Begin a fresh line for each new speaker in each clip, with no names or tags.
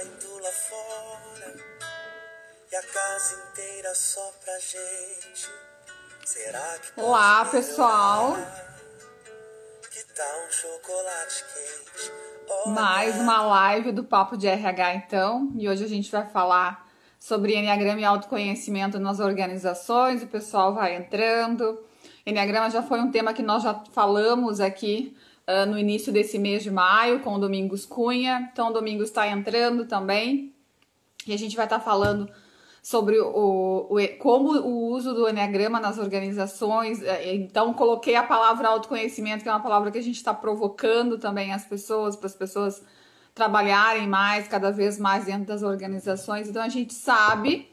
saindo lá fora e a casa inteira só pra gente. Será que pode
Olá, pessoal.
melhorar? Que tal um chocolate quente? Olha,
Mais uma live do Papo de RH, então. E hoje a gente vai falar sobre Enneagrama e autoconhecimento nas organizações. O pessoal vai entrando. Enneagrama já foi um tema que nós já falamos aqui no início desse mês de maio com o Domingos Cunha. Então, o Domingos está entrando também. E a gente vai estar falando sobre como o uso do Enneagrama nas organizações. Então, coloquei a palavra autoconhecimento, que é uma palavra que a gente está provocando também as pessoas, para as pessoas trabalharem mais, cada vez mais dentro das organizações. Então, a gente sabe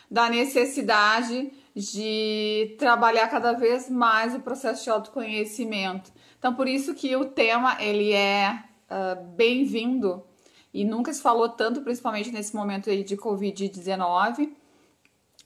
da necessidade de trabalhar cada vez mais o processo de autoconhecimento. Então, por isso que o tema, ele é bem-vindo. E nunca se falou tanto, principalmente nesse momento aí de Covid-19,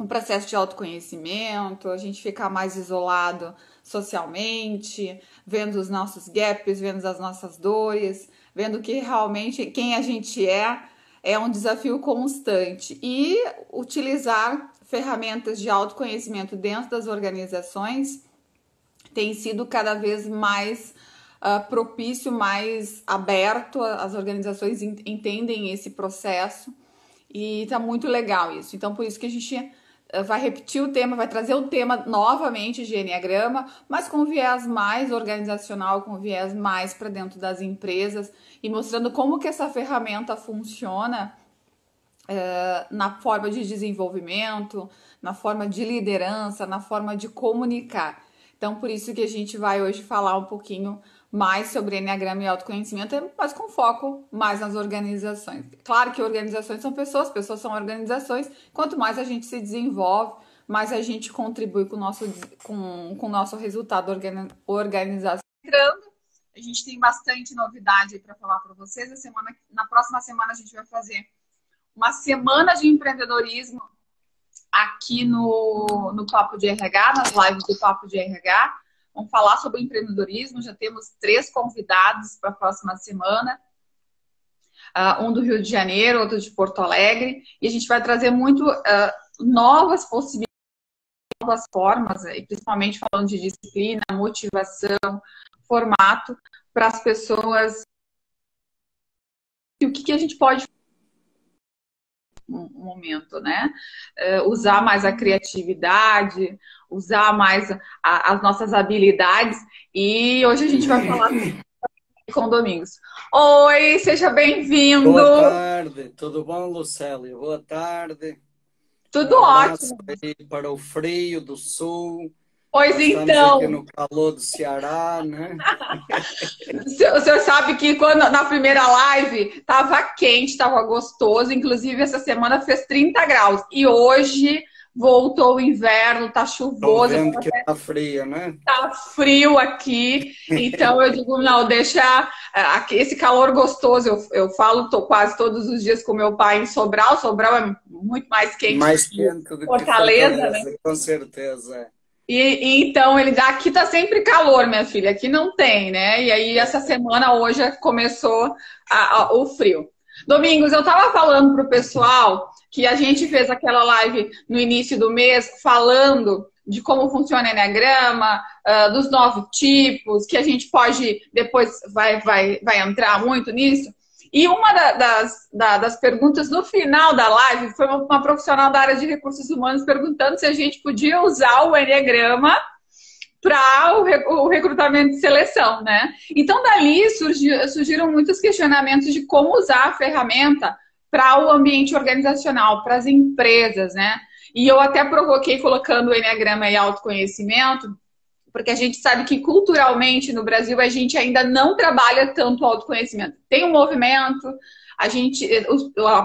um processo de autoconhecimento, a gente ficar mais isolado socialmente, vendo os nossos gaps, vendo as nossas dores, vendo que realmente quem a gente é um desafio constante. E utilizar ferramentas de autoconhecimento dentro das organizações tem sido cada vez mais propício, mais aberto, as organizações entendem esse processo e tá muito legal isso. Então, por isso que a gente vai repetir o tema, vai trazer o tema novamente de Enneagrama, mas com viés mais organizacional, com viés mais para dentro das empresas e mostrando como que essa ferramenta funciona na forma de desenvolvimento, na forma de liderança, na forma de comunicar. Então, por isso que a gente vai hoje falar um pouquinho mais sobre Enneagrama e autoconhecimento, mas com foco mais nas organizações. Claro que organizações são pessoas, pessoas são organizações. Quanto mais a gente se desenvolve, mais a gente contribui com o nosso resultado organizacional. A gente tem bastante novidade para falar para vocês. Na próxima semana a gente vai fazer uma semana de empreendedorismo aqui no Papo de RH, nas lives do Papo de RH. Vamos falar sobre empreendedorismo. Já temos 3 convidados para a próxima semana. Um do Rio de Janeiro, outro de Porto Alegre. E a gente vai trazer muito novas possibilidades, novas formas, principalmente falando de disciplina, motivação, formato, para as pessoas. E o que a gente pode um momento, né? Usar mais a criatividade, usar mais as nossas habilidades. E hoje a gente vai falar com o Domingos. Oi, seja bem-vindo.
Boa tarde, tudo bom, Lucélia? Boa tarde.
Tudo
abraço
ótimo.
Aí para o frio do sul.
Pois
Nós
então.
estamos aqui no calor do Ceará, né?
O senhor sabe que quando na primeira live estava quente, estava gostoso, inclusive essa semana fez 30 graus. E hoje voltou o inverno, tá chuvoso.
Estou vendo que tá frio, né?
Tá frio aqui, então eu digo, não, deixa esse calor gostoso. Eu falo quase todos os dias com meu pai em Sobral. Sobral é muito mais quente
do que
Fortaleza, né?
Com certeza.
E então ele dá, aqui tá sempre calor, minha filha, aqui não tem, né? E aí essa semana hoje começou o frio. Domingos, eu tava falando pro pessoal que a gente fez aquela live no início do mês falando de como funciona o Enneagrama, dos 9 tipos, que a gente pode, depois vai entrar muito nisso. E uma das perguntas no final da live foi uma profissional da área de recursos humanos perguntando se a gente podia usar o Enneagrama para o recrutamento e seleção, né? Então, dali surgiram muitos questionamentos de como usar a ferramenta para o ambiente organizacional, para as empresas, né? E eu até provoquei colocando o Enneagrama e autoconhecimento, porque a gente sabe que culturalmente no Brasil a gente ainda não trabalha tanto o autoconhecimento. Tem um movimento,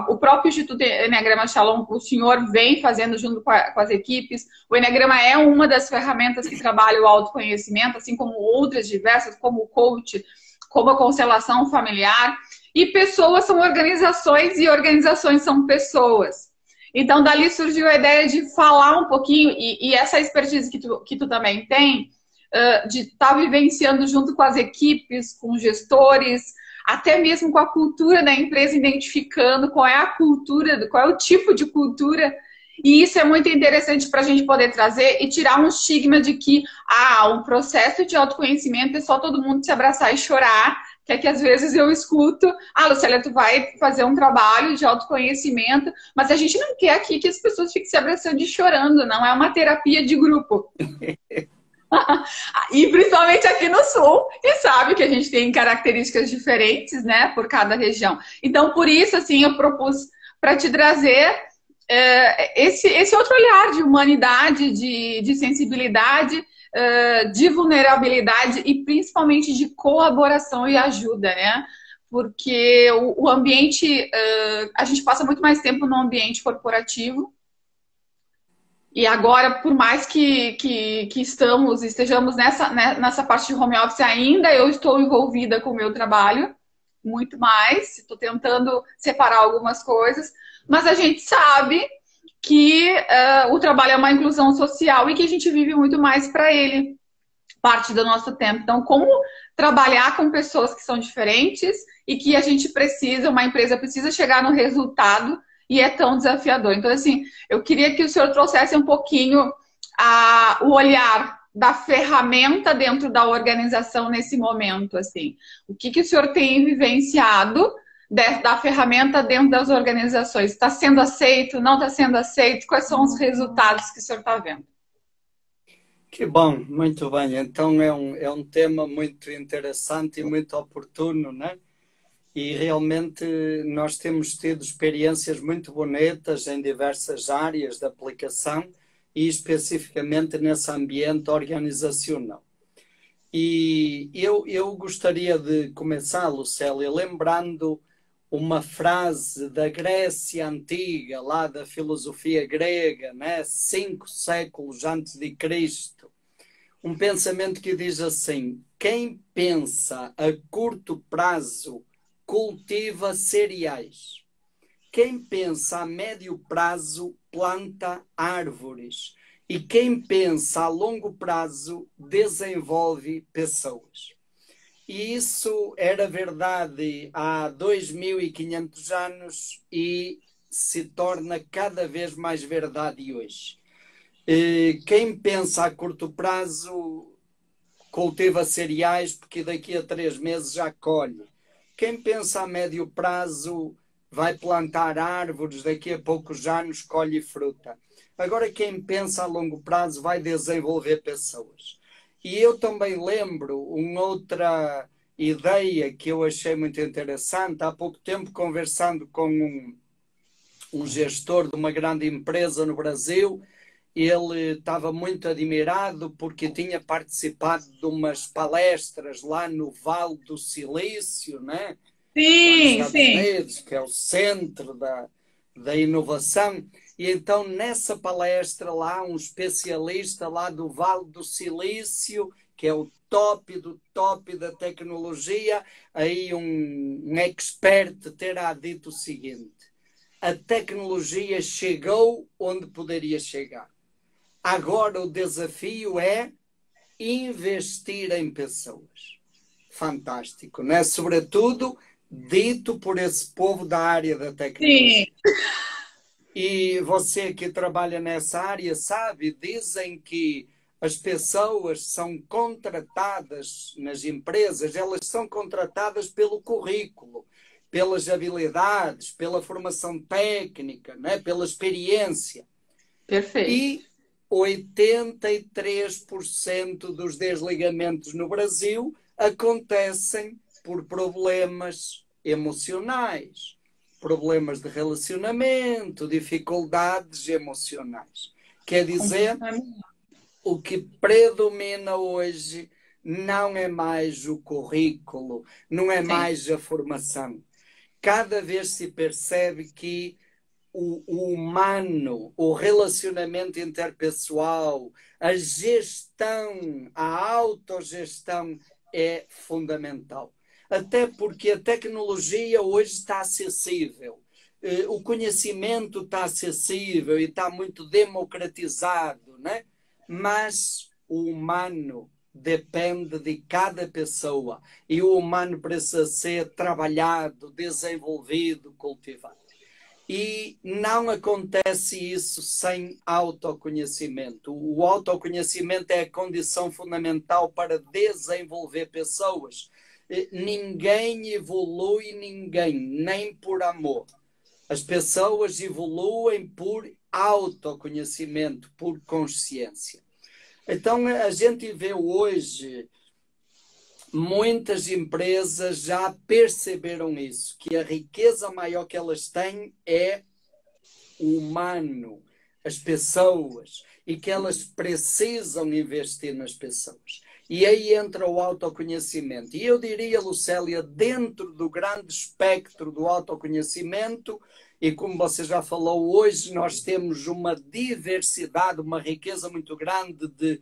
o próprio Instituto Enneagrama Shalom, o senhor vem fazendo junto com as equipes. O Enneagrama é uma das ferramentas que trabalha o autoconhecimento, assim como outras diversas, como o coach, como a constelação familiar. E pessoas são organizações e organizações são pessoas. Então, dali surgiu a ideia de falar um pouquinho, e essa expertise que tu também tem, de estar vivenciando junto com as equipes, com gestores, até mesmo com a cultura da empresa, identificando qual é a cultura, qual é o tipo de cultura. E isso é muito interessante para a gente poder trazer e tirar um estigma de que um processo de autoconhecimento é só todo mundo se abraçar e chorar, que é que às vezes eu escuto, Lucélia, tu vai fazer um trabalho de autoconhecimento, mas a gente não quer aqui que as pessoas fiquem se abraçando e chorando, não é uma terapia de grupo. E principalmente aqui no Sul, e sabe que a gente tem características diferentes, né, por cada região. Então, por isso, assim, eu propus para te trazer esse outro olhar de humanidade, de sensibilidade, de vulnerabilidade e principalmente de colaboração e ajuda, né? Porque o ambiente, a gente passa muito mais tempo no ambiente corporativo. E agora, por mais que estejamos nessa parte de home office ainda, eu estou envolvida com o meu trabalho, muito mais. Estou tentando separar algumas coisas, mas a gente sabe que o trabalho é uma inclusão social e que a gente vive muito mais para ele, parte do nosso tempo. Então, como trabalhar com pessoas que são diferentes e que a gente precisa, uma empresa precisa chegar no resultado e é tão desafiador. Então, assim, eu queria que o senhor trouxesse um pouquinho o olhar da ferramenta dentro da organização nesse momento, assim. O que o senhor tem vivenciado da ferramenta dentro das organizações? Está sendo aceito? Não está sendo aceito? Quais são os resultados que o senhor está vendo?
Que bom, muito bem. Então é um tema muito interessante e muito oportuno, né? E realmente nós temos tido experiências muito bonitas em diversas áreas de aplicação e especificamente nesse ambiente organizacional. E eu gostaria de começar, Lucélia, lembrando uma frase da Grécia Antiga, lá da filosofia grega, né? 5 séculos antes de Cristo. Um pensamento que diz assim: quem pensa a curto prazo cultiva cereais. Quem pensa a médio prazo planta árvores. E quem pensa a longo prazo desenvolve pessoas. E isso era verdade há 2500 anos e se torna cada vez mais verdade hoje. Quem pensa a curto prazo cultiva cereais porque daqui a 3 meses já colhe. Quem pensa a médio prazo vai plantar árvores, daqui a poucos anos colhe fruta. Agora quem pensa a longo prazo vai desenvolver pessoas. E eu também lembro uma outra ideia que eu achei muito interessante. Há pouco tempo, conversando com um gestor de uma grande empresa no Brasil, ele estava muito admirado porque tinha participado de umas palestras lá no Vale do Silício, né? Lá nos Estados Unidos, que é o centro da inovação. E então, nessa palestra lá, um especialista lá do Vale do Silício, que é o top do top da tecnologia, aí um expert terá dito o seguinte: a tecnologia chegou onde poderia chegar. Agora o desafio é investir em pessoas. Fantástico, não é? Sobretudo dito por esse povo da área da tecnologia. Sim. E você que trabalha nessa área sabe, dizem que as pessoas são contratadas nas empresas, elas são contratadas pelo currículo, pelas habilidades, pela formação técnica, né? Pela experiência.
Perfeito.
E 83% dos desligamentos no Brasil acontecem por problemas emocionais, problemas de relacionamento, dificuldades emocionais. Quer dizer, o que predomina hoje não é mais o currículo, não é mais a formação. Cada vez se percebe que o humano, o relacionamento interpessoal, a gestão, a autogestão é fundamental. Até porque a tecnologia hoje está acessível, o conhecimento está acessível e está muito democratizado, né? Mas o humano depende de cada pessoa e o humano precisa ser trabalhado, desenvolvido, cultivado. E não acontece isso sem autoconhecimento. O autoconhecimento é a condição fundamental para desenvolver pessoas. Ninguém evolui ninguém, nem por amor. As pessoas evoluem por autoconhecimento, por consciência. Então, a gente vê hoje muitas empresas já perceberam isso, que a riqueza maior que elas têm é o humano, as pessoas, e que elas precisam investir nas pessoas. E aí entra o autoconhecimento. E eu diria, Lucélia, dentro do grande espectro do autoconhecimento, e como você já falou, hoje nós temos uma diversidade, uma riqueza muito grande de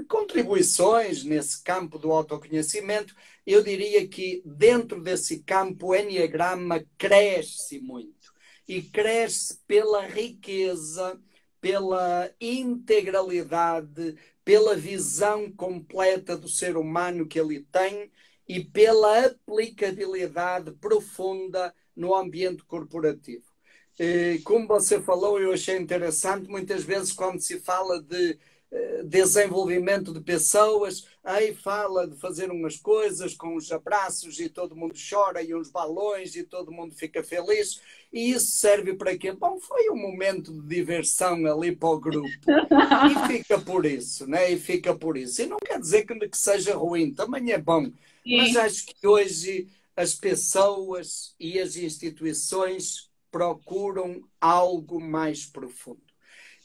contribuições nesse campo do autoconhecimento. Eu diria que dentro desse campo o Enneagrama cresce muito. E cresce pela riqueza, pela integralidade, pela visão completa do ser humano que ele tem e pela aplicabilidade profunda no ambiente corporativo. Como você falou, eu achei interessante, muitas vezes quando se fala de desenvolvimento de pessoas, aí fala de fazer umas coisas com os abraços e todo mundo chora e uns balões e todo mundo fica feliz. E isso serve para quê? Bom, foi um momento de diversão ali para o grupo. E fica por isso, né? E fica por isso. E não quer dizer que seja ruim, também é bom. Sim. Mas acho que hoje as pessoas e as instituições procuram algo mais profundo.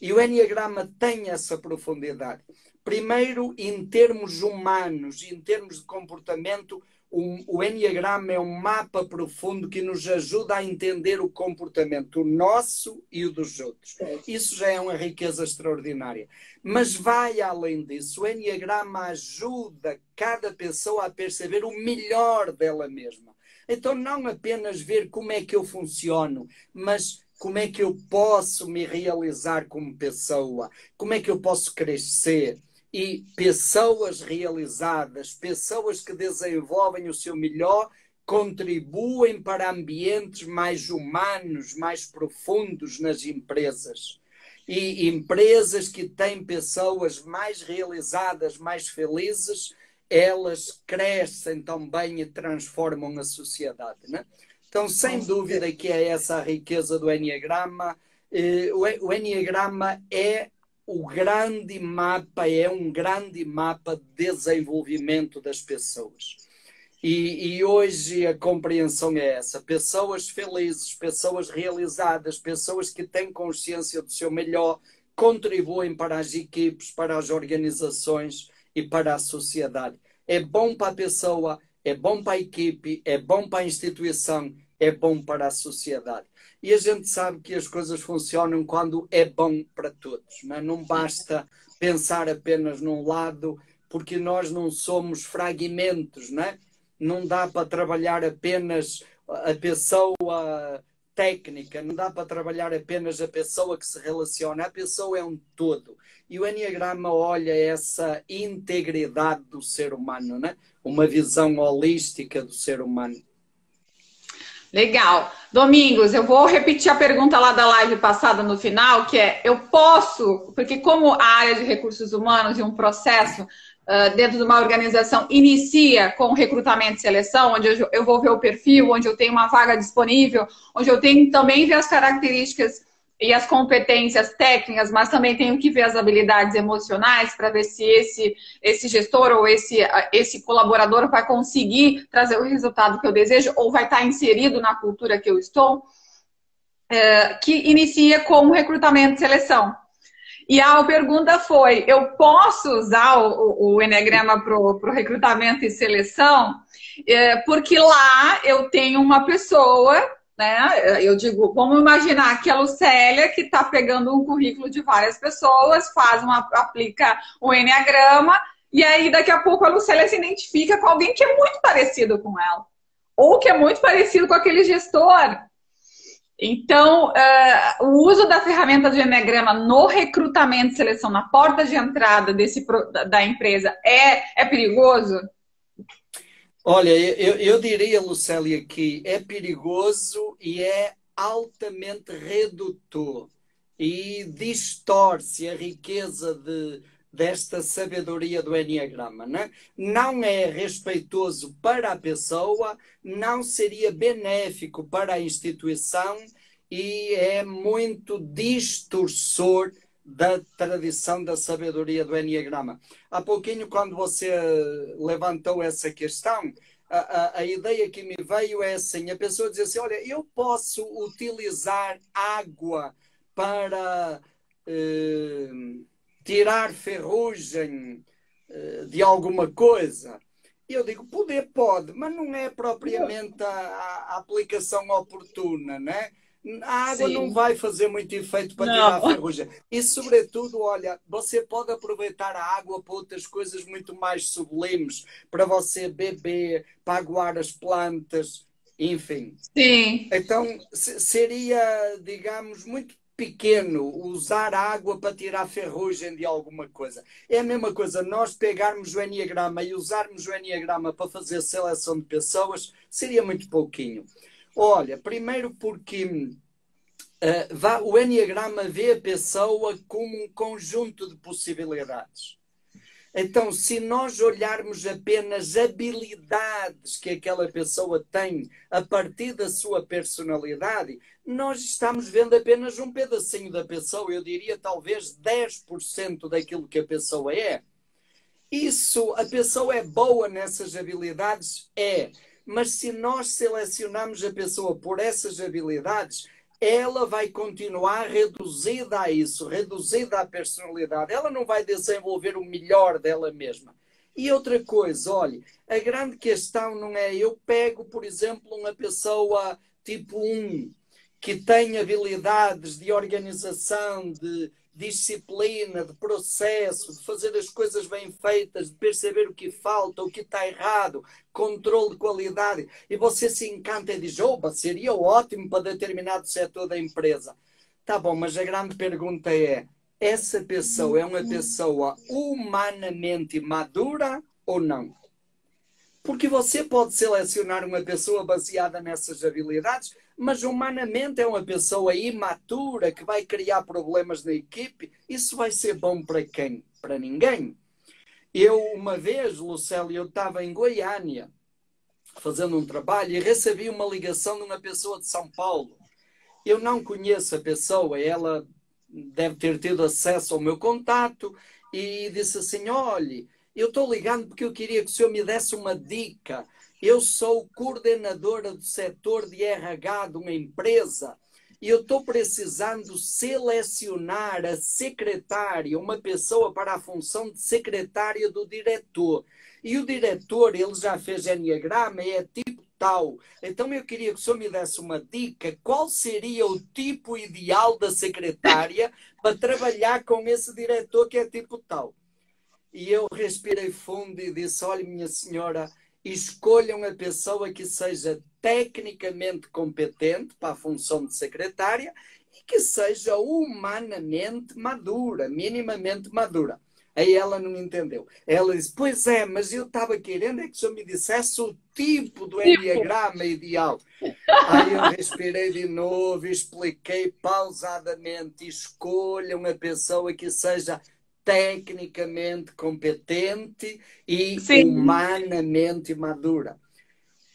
E o Enneagrama tem essa profundidade. Primeiro, em termos humanos, em termos de comportamento, o Enneagrama é um mapa profundo que nos ajuda a entender o comportamento nosso e o dos outros. Isso já é uma riqueza extraordinária. Mas vai além disso. O Enneagrama ajuda cada pessoa a perceber o melhor dela mesma. Então, não apenas ver como é que eu funciono, mas como é que eu posso me realizar como pessoa, como é que eu posso crescer. E pessoas realizadas, pessoas que desenvolvem o seu melhor, contribuem para ambientes mais humanos, mais profundos nas empresas. E empresas que têm pessoas mais realizadas, mais felizes, elas crescem também e transformam a sociedade, né? Então, sem dúvida que é essa a riqueza do Enneagrama. O Enneagrama é o grande mapa, é um grande mapa de desenvolvimento das pessoas. E hoje a compreensão é essa. Pessoas felizes, pessoas realizadas, pessoas que têm consciência do seu melhor, contribuem para as equipes, para as organizações e para a sociedade. É bom para a pessoa, é bom para a equipe, é bom para a instituição, é bom para a sociedade. E a gente sabe que as coisas funcionam quando é bom para todos. Não basta pensar apenas num lado, porque nós não somos fragmentos, não é? Não dá para trabalhar apenas a pessoa técnica, não dá para trabalhar apenas a pessoa que se relaciona. A pessoa é um todo. E o Enneagrama olha essa integridade do ser humano, né? Uma visão holística do ser humano.
Legal. Domingos, eu vou repetir a pergunta lá da live passada no final, que é, eu posso, porque como a área de recursos humanos e um processo dentro de uma organização inicia com recrutamento e seleção, onde eu vou ver o perfil, onde eu tenho uma vaga disponível, onde eu tenho também ver as características e as competências técnicas, mas também tenho que ver as habilidades emocionais para ver se esse gestor ou esse colaborador vai conseguir trazer o resultado que eu desejo ou vai estar inserido na cultura que eu estou, que inicia com o recrutamento e seleção. E a pergunta foi, eu posso usar o Enneagrama para o recrutamento e seleção? Porque lá eu tenho uma pessoa, né? Eu digo, vamos imaginar que a Lucélia, que está pegando um currículo de várias pessoas, aplica o Enneagrama, e aí daqui a pouco a Lucélia se identifica com alguém que é muito parecido com ela, ou que é muito parecido com aquele gestor. Então, o uso da ferramenta do Eneagrama no recrutamento e seleção, na porta de entrada da empresa, é perigoso?
Olha, eu diria, Lucélia, que é perigoso e é altamente redutor e distorce a riqueza desta sabedoria do Eneagrama, né? Não é respeitoso para a pessoa, não seria benéfico para a instituição e é muito distorcor da tradição da sabedoria do Eneagrama. Há pouquinho, quando você levantou essa questão, a ideia que me veio é assim, a pessoa diz assim, olha, eu posso utilizar água para tirar ferrugem de alguma coisa. E eu digo, poder pode, mas não é propriamente a aplicação oportuna, né? A água não
Sim.
vai fazer muito efeito para tirar a
Não.
ferrugem. E, sobretudo, olha, você pode aproveitar a água para outras coisas muito mais sublimes, para você beber, para aguar as plantas, enfim.
Sim.
Então, seria, digamos, muito pequeno usar água para tirar ferrugem de alguma coisa. É a mesma coisa, nós pegarmos o Eneagrama e usarmos o Eneagrama para fazer seleção de pessoas, seria muito pouquinho. Olha, primeiro porque o Eneagrama vê a pessoa como um conjunto de possibilidades. Então, se nós olharmos apenas habilidades que aquela pessoa tem a partir da sua personalidade, nós estamos vendo apenas um pedacinho da pessoa, eu diria talvez 10% daquilo que a pessoa é. Isso, a pessoa é boa nessas habilidades? É. Mas se nós selecionarmos a pessoa por essas habilidades, ela vai continuar reduzida a isso, reduzida à personalidade. Ela não vai desenvolver o melhor dela mesma. E outra coisa, olha, a grande questão não é, eu pego, por exemplo, uma pessoa tipo 1, que tem habilidades de organização, de disciplina, de processo, de fazer as coisas bem feitas, de perceber o que falta, o que está errado, controle de qualidade, e você se encanta e diz, opa, seria ótimo para determinado setor da empresa. Tá bom, mas a grande pergunta é, essa pessoa é uma pessoa humanamente madura ou não? Porque você pode selecionar uma pessoa baseada nessas habilidades, mas humanamente é uma pessoa imatura que vai criar problemas na equipe. Isso vai ser bom para quem? Para ninguém. Eu, uma vez, Lucélia, eu estava em Goiânia fazendo um trabalho e recebi uma ligação de uma pessoa de São Paulo. Eu não conheço a pessoa, ela deve ter tido acesso ao meu contato e disse assim, olhe, eu estou ligando porque eu queria que o senhor me desse uma dica. Eu sou coordenadora do setor de RH de uma empresa e eu estou precisando selecionar a secretária, uma pessoa para a função de secretária do diretor. E o diretor, ele já fez Eneagrama, é tipo tal. Então eu queria que o senhor me desse uma dica, qual seria o tipo ideal da secretária para trabalhar com esse diretor que é tipo tal. E eu respirei fundo e disse, olha minha senhora, escolham a pessoa que seja tecnicamente competente para a função de secretária e que seja humanamente madura, minimamente madura. Aí ela não entendeu. Ela disse, pois é, mas eu estava querendo é que o senhor me dissesse o tipo do Eneagrama ideal. Aí eu respirei de novo e expliquei pausadamente, escolham a pessoa que seja tecnicamente competente e
Sim.
humanamente madura.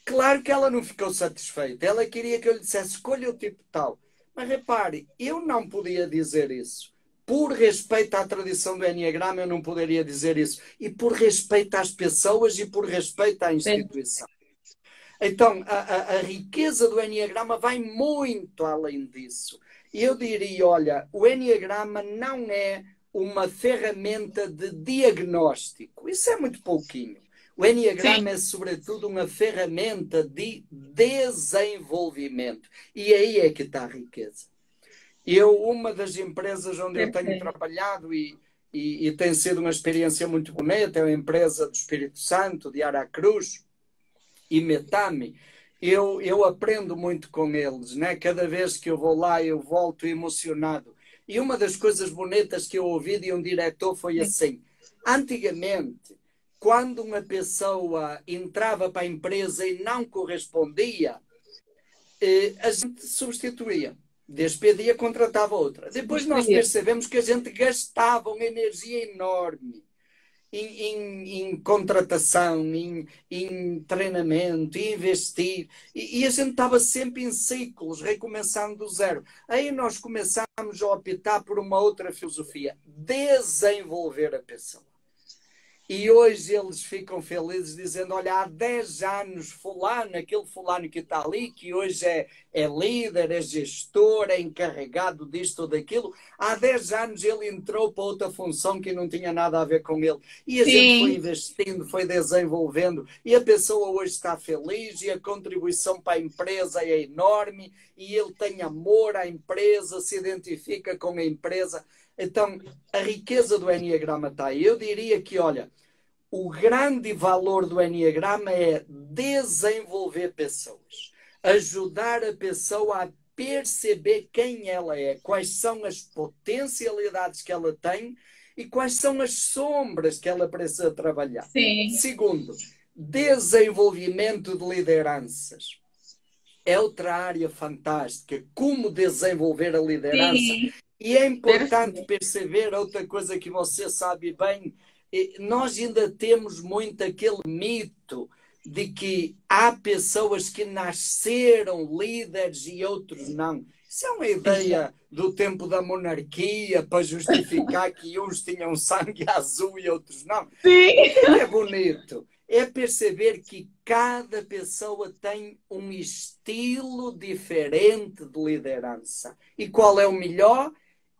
Claro que ela não ficou satisfeita. Ela queria que eu lhe dissesse, escolha o tipo tal. Mas repare, eu não podia dizer isso. Por respeito à tradição do Eneagrama, eu não poderia dizer isso. E por respeito às pessoas e por respeito à instituição. Então, a riqueza do Eneagrama vai muito além disso. E eu diria, olha, o Eneagrama não é uma ferramenta de diagnóstico. Isso é muito pouquinho. O Eneagrama é, sobretudo, uma ferramenta de desenvolvimento. E aí é que está a riqueza. Uma das empresas onde eu tenho trabalhado e tem sido uma experiência muito bonita, é uma empresa do Espírito Santo, de Aracruz, e Metame. eu aprendo muito com eles, né? Cada vez que eu vou lá, eu volto emocionado. E uma das coisas bonitas que eu ouvi de um diretor foi assim: antigamente, quando uma pessoa entrava para a empresa e não correspondia, a gente substituía. Despedia, contratava outra. Depois nós percebemos que a gente gastava uma energia enorme em contratação, em treinamento, em investir. E a gente estava sempre em ciclos, recomeçando do zero. Aí nós começámos a optar por uma outra filosofia: desenvolver a pessoa. E hoje eles ficam felizes dizendo: olha, há 10 anos fulano, aquele fulano que está ali, que hoje é líder, é gestor, é encarregado disto ou daquilo, há 10 anos ele entrou para outra função que não tinha nada a ver com ele. E a gente foi investindo, foi desenvolvendo, e a pessoa hoje está feliz, e a contribuição para a empresa é enorme, e ele tem amor à empresa, se identifica com a empresa. Então, a riqueza do Enneagrama está aí. Eu diria que, olha, o grande valor do Enneagrama é desenvolver pessoas, ajudar a pessoa a perceber quem ela é, quais são as potencialidades que ela tem e quais são as sombras que ela precisa trabalhar.
Sim.
Segundo, desenvolvimento de lideranças. É outra área fantástica. Como desenvolver a liderança.
Sim.
E é importante perceber outra coisa que você sabe bem: nós ainda temos muito aquele mito de que há pessoas que nasceram líderes e outros não. Isso é uma ideia do tempo da monarquia para justificar que uns tinham sangue azul e outros não.
Sim.
É bonito. É perceber que cada pessoa tem um estilo diferente de liderança. E qual é o melhor?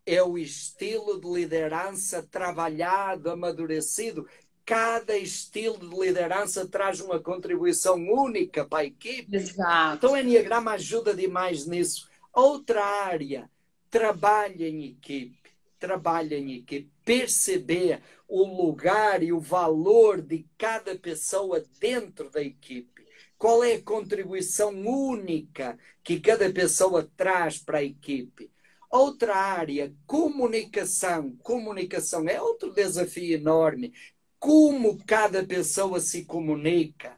É o estilo de liderança trabalhado, amadurecido. Cada estilo de liderança traz uma contribuição única para a equipe.
Exato.
Então o Enneagrama ajuda demais nisso. Outra área, trabalha em equipe. Trabalha em equipe. Perceber o lugar e o valor de cada pessoa dentro da equipe. Qual é a contribuição única que cada pessoa traz para a equipe? Outra área, comunicação. Comunicação é outro desafio enorme. Como cada pessoa se comunica,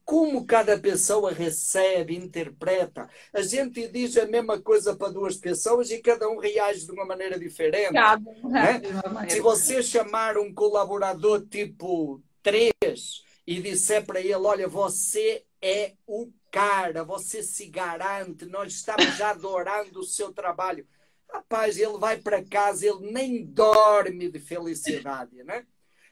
como cada pessoa recebe, interpreta. A gente diz a mesma coisa para duas pessoas e cada um reage de uma maneira diferente. Né? Se você chamar um colaborador tipo 3 e disser para ele: olha, você é o cara, você se garante, nós estamos já adorando o seu trabalho. Rapaz, ele vai para casa, ele nem dorme de felicidade, né?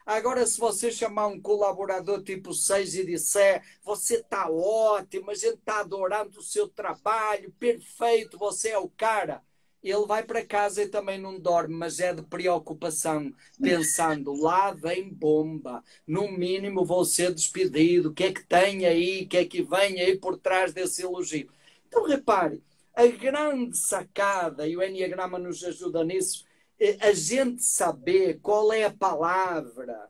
Agora, se você chamar um colaborador tipo 6 e disser: você está ótimo, a gente está adorando o seu trabalho, perfeito, você é o cara, ele vai para casa e também não dorme, mas é de preocupação, pensando: lá vem bomba, no mínimo vou ser despedido, o que é que tem aí, o que é que vem aí por trás desse elogio? Então, repare, a grande sacada, e o Enneagrama nos ajuda nisso, é a gente saber qual é a palavra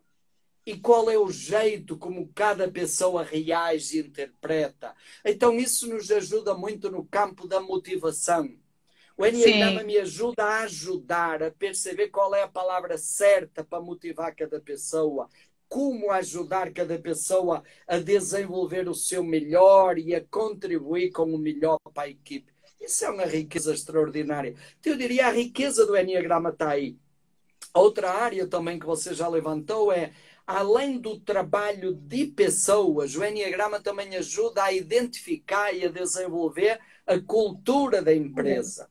e qual é o jeito como cada pessoa reage e interpreta. Então isso nos ajuda muito no campo da motivação. O Enneagrama me ajuda a ajudar a perceber qual é a palavra certa para motivar cada pessoa, como ajudar cada pessoa a desenvolver o seu melhor e a contribuir com o melhor para a equipe. Isso é uma riqueza extraordinária. Eu diria a riqueza do Enneagrama está aí. Outra área também que você já levantou é, além do trabalho de pessoas, o Enneagrama também ajuda a identificar e a desenvolver a cultura da empresa.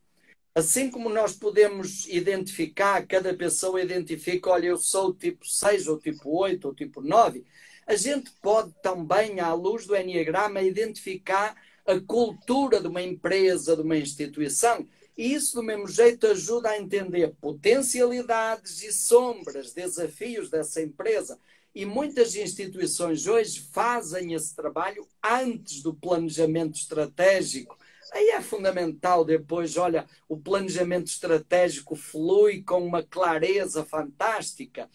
Assim como nós podemos identificar, cada pessoa identifica: olha, eu sou tipo 6, ou tipo 8, ou tipo 9, a gente pode também, à luz do Enneagrama, identificar a cultura de uma empresa, de uma instituição. E isso, do mesmo jeito, ajuda a entender potencialidades e sombras, desafios dessa empresa. E muitas instituições hoje fazem esse trabalho antes do planejamento estratégico. Aí é fundamental depois, olha, o planejamento estratégico flui com uma clareza fantástica.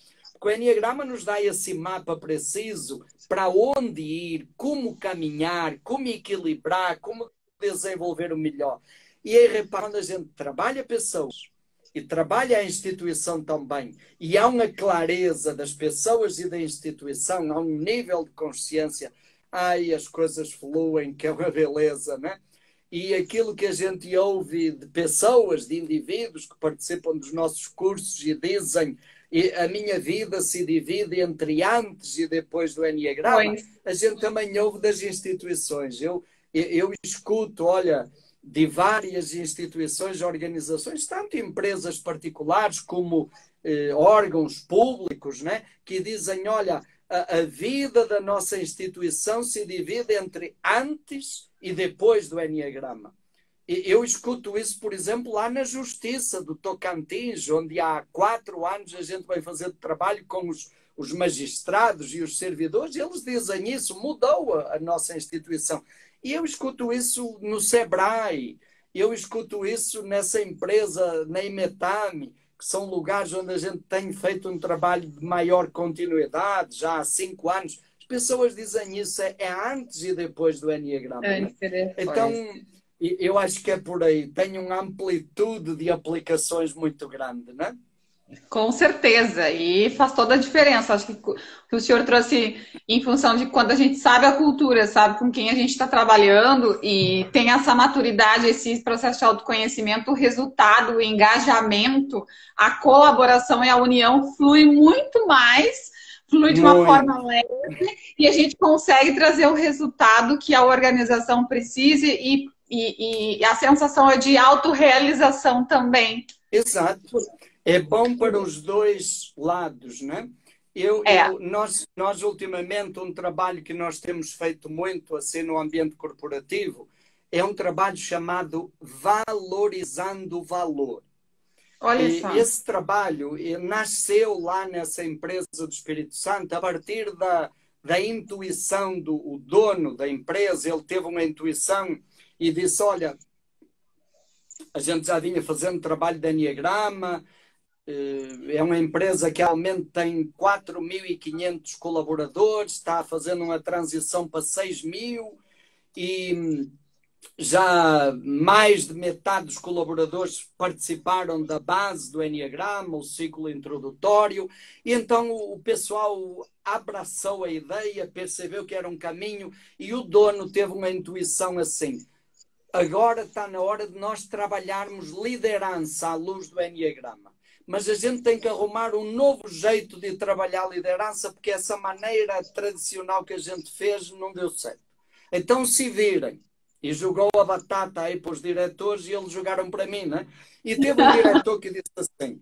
Porque o Enneagrama nos dá esse mapa preciso para onde ir, como caminhar, como equilibrar, como desenvolver o melhor. E aí, repara, quando a gente trabalha pessoas e trabalha a instituição também, e há uma clareza das pessoas e da instituição, há um nível de consciência, as coisas fluem, que é uma beleza, né? E aquilo que a gente ouve de pessoas, de indivíduos que participam dos nossos cursos e dizem a minha vida se divide entre antes e depois do Enneagrama, a gente também ouve das instituições. Eu escuto, olha, de várias instituições, organizações, tanto empresas particulares como órgãos públicos, né, que dizem, olha, a vida da nossa instituição se divide entre antes e depois do Enneagrama. Eu escuto isso, por exemplo, lá na Justiça do Tocantins, onde há 4 anos a gente vai fazer trabalho com os magistrados e os servidores, e eles dizem isso, mudou a nossa instituição. E eu escuto isso no Sebrae, eu escuto isso nessa empresa, na Imetame, que são lugares onde a gente tem feito um trabalho de maior continuidade, já há 5 anos. As pessoas dizem isso, é antes e depois do Enneagrama. Né? Então, eu acho que é por aí. Tem uma amplitude de aplicações muito grande, não é?
Com certeza, e faz toda a diferença. Acho que o senhor trouxe em função de quando a gente sabe a cultura, sabe com quem a gente está trabalhando e tem essa maturidade, esse processo de autoconhecimento, o resultado, o engajamento, a colaboração e a união flui muito mais, flui de uma forma leve e a gente consegue trazer o resultado que a organização precise e a sensação é de autorrealização também.
Exato. É bom para os dois lados, né? Nós, ultimamente, um trabalho que nós temos feito muito assim no ambiente corporativo é um trabalho chamado Valorizando o Valor.
Olha só.
E esse trabalho nasceu lá nessa empresa do Espírito Santo a partir da intuição do dono da empresa. Ele teve uma intuição e disse, olha, a gente já vinha fazendo trabalho de Enneagrama, é uma empresa que atualmente tem 4.500 colaboradores, está fazendo uma transição para 6.000 e já mais de metade dos colaboradores participaram da base do Enneagrama, o ciclo introdutório, e então o pessoal abraçou a ideia, percebeu que era um caminho e o dono teve uma intuição assim, agora está na hora de nós trabalharmos liderança à luz do Enneagrama. Mas a gente tem que arrumar um novo jeito de trabalhar a liderança, porque essa maneira tradicional que a gente fez não deu certo. Então se virem. E jogou a batata aí para os diretores e eles jogaram para mim, né? E teve um diretor que disse assim,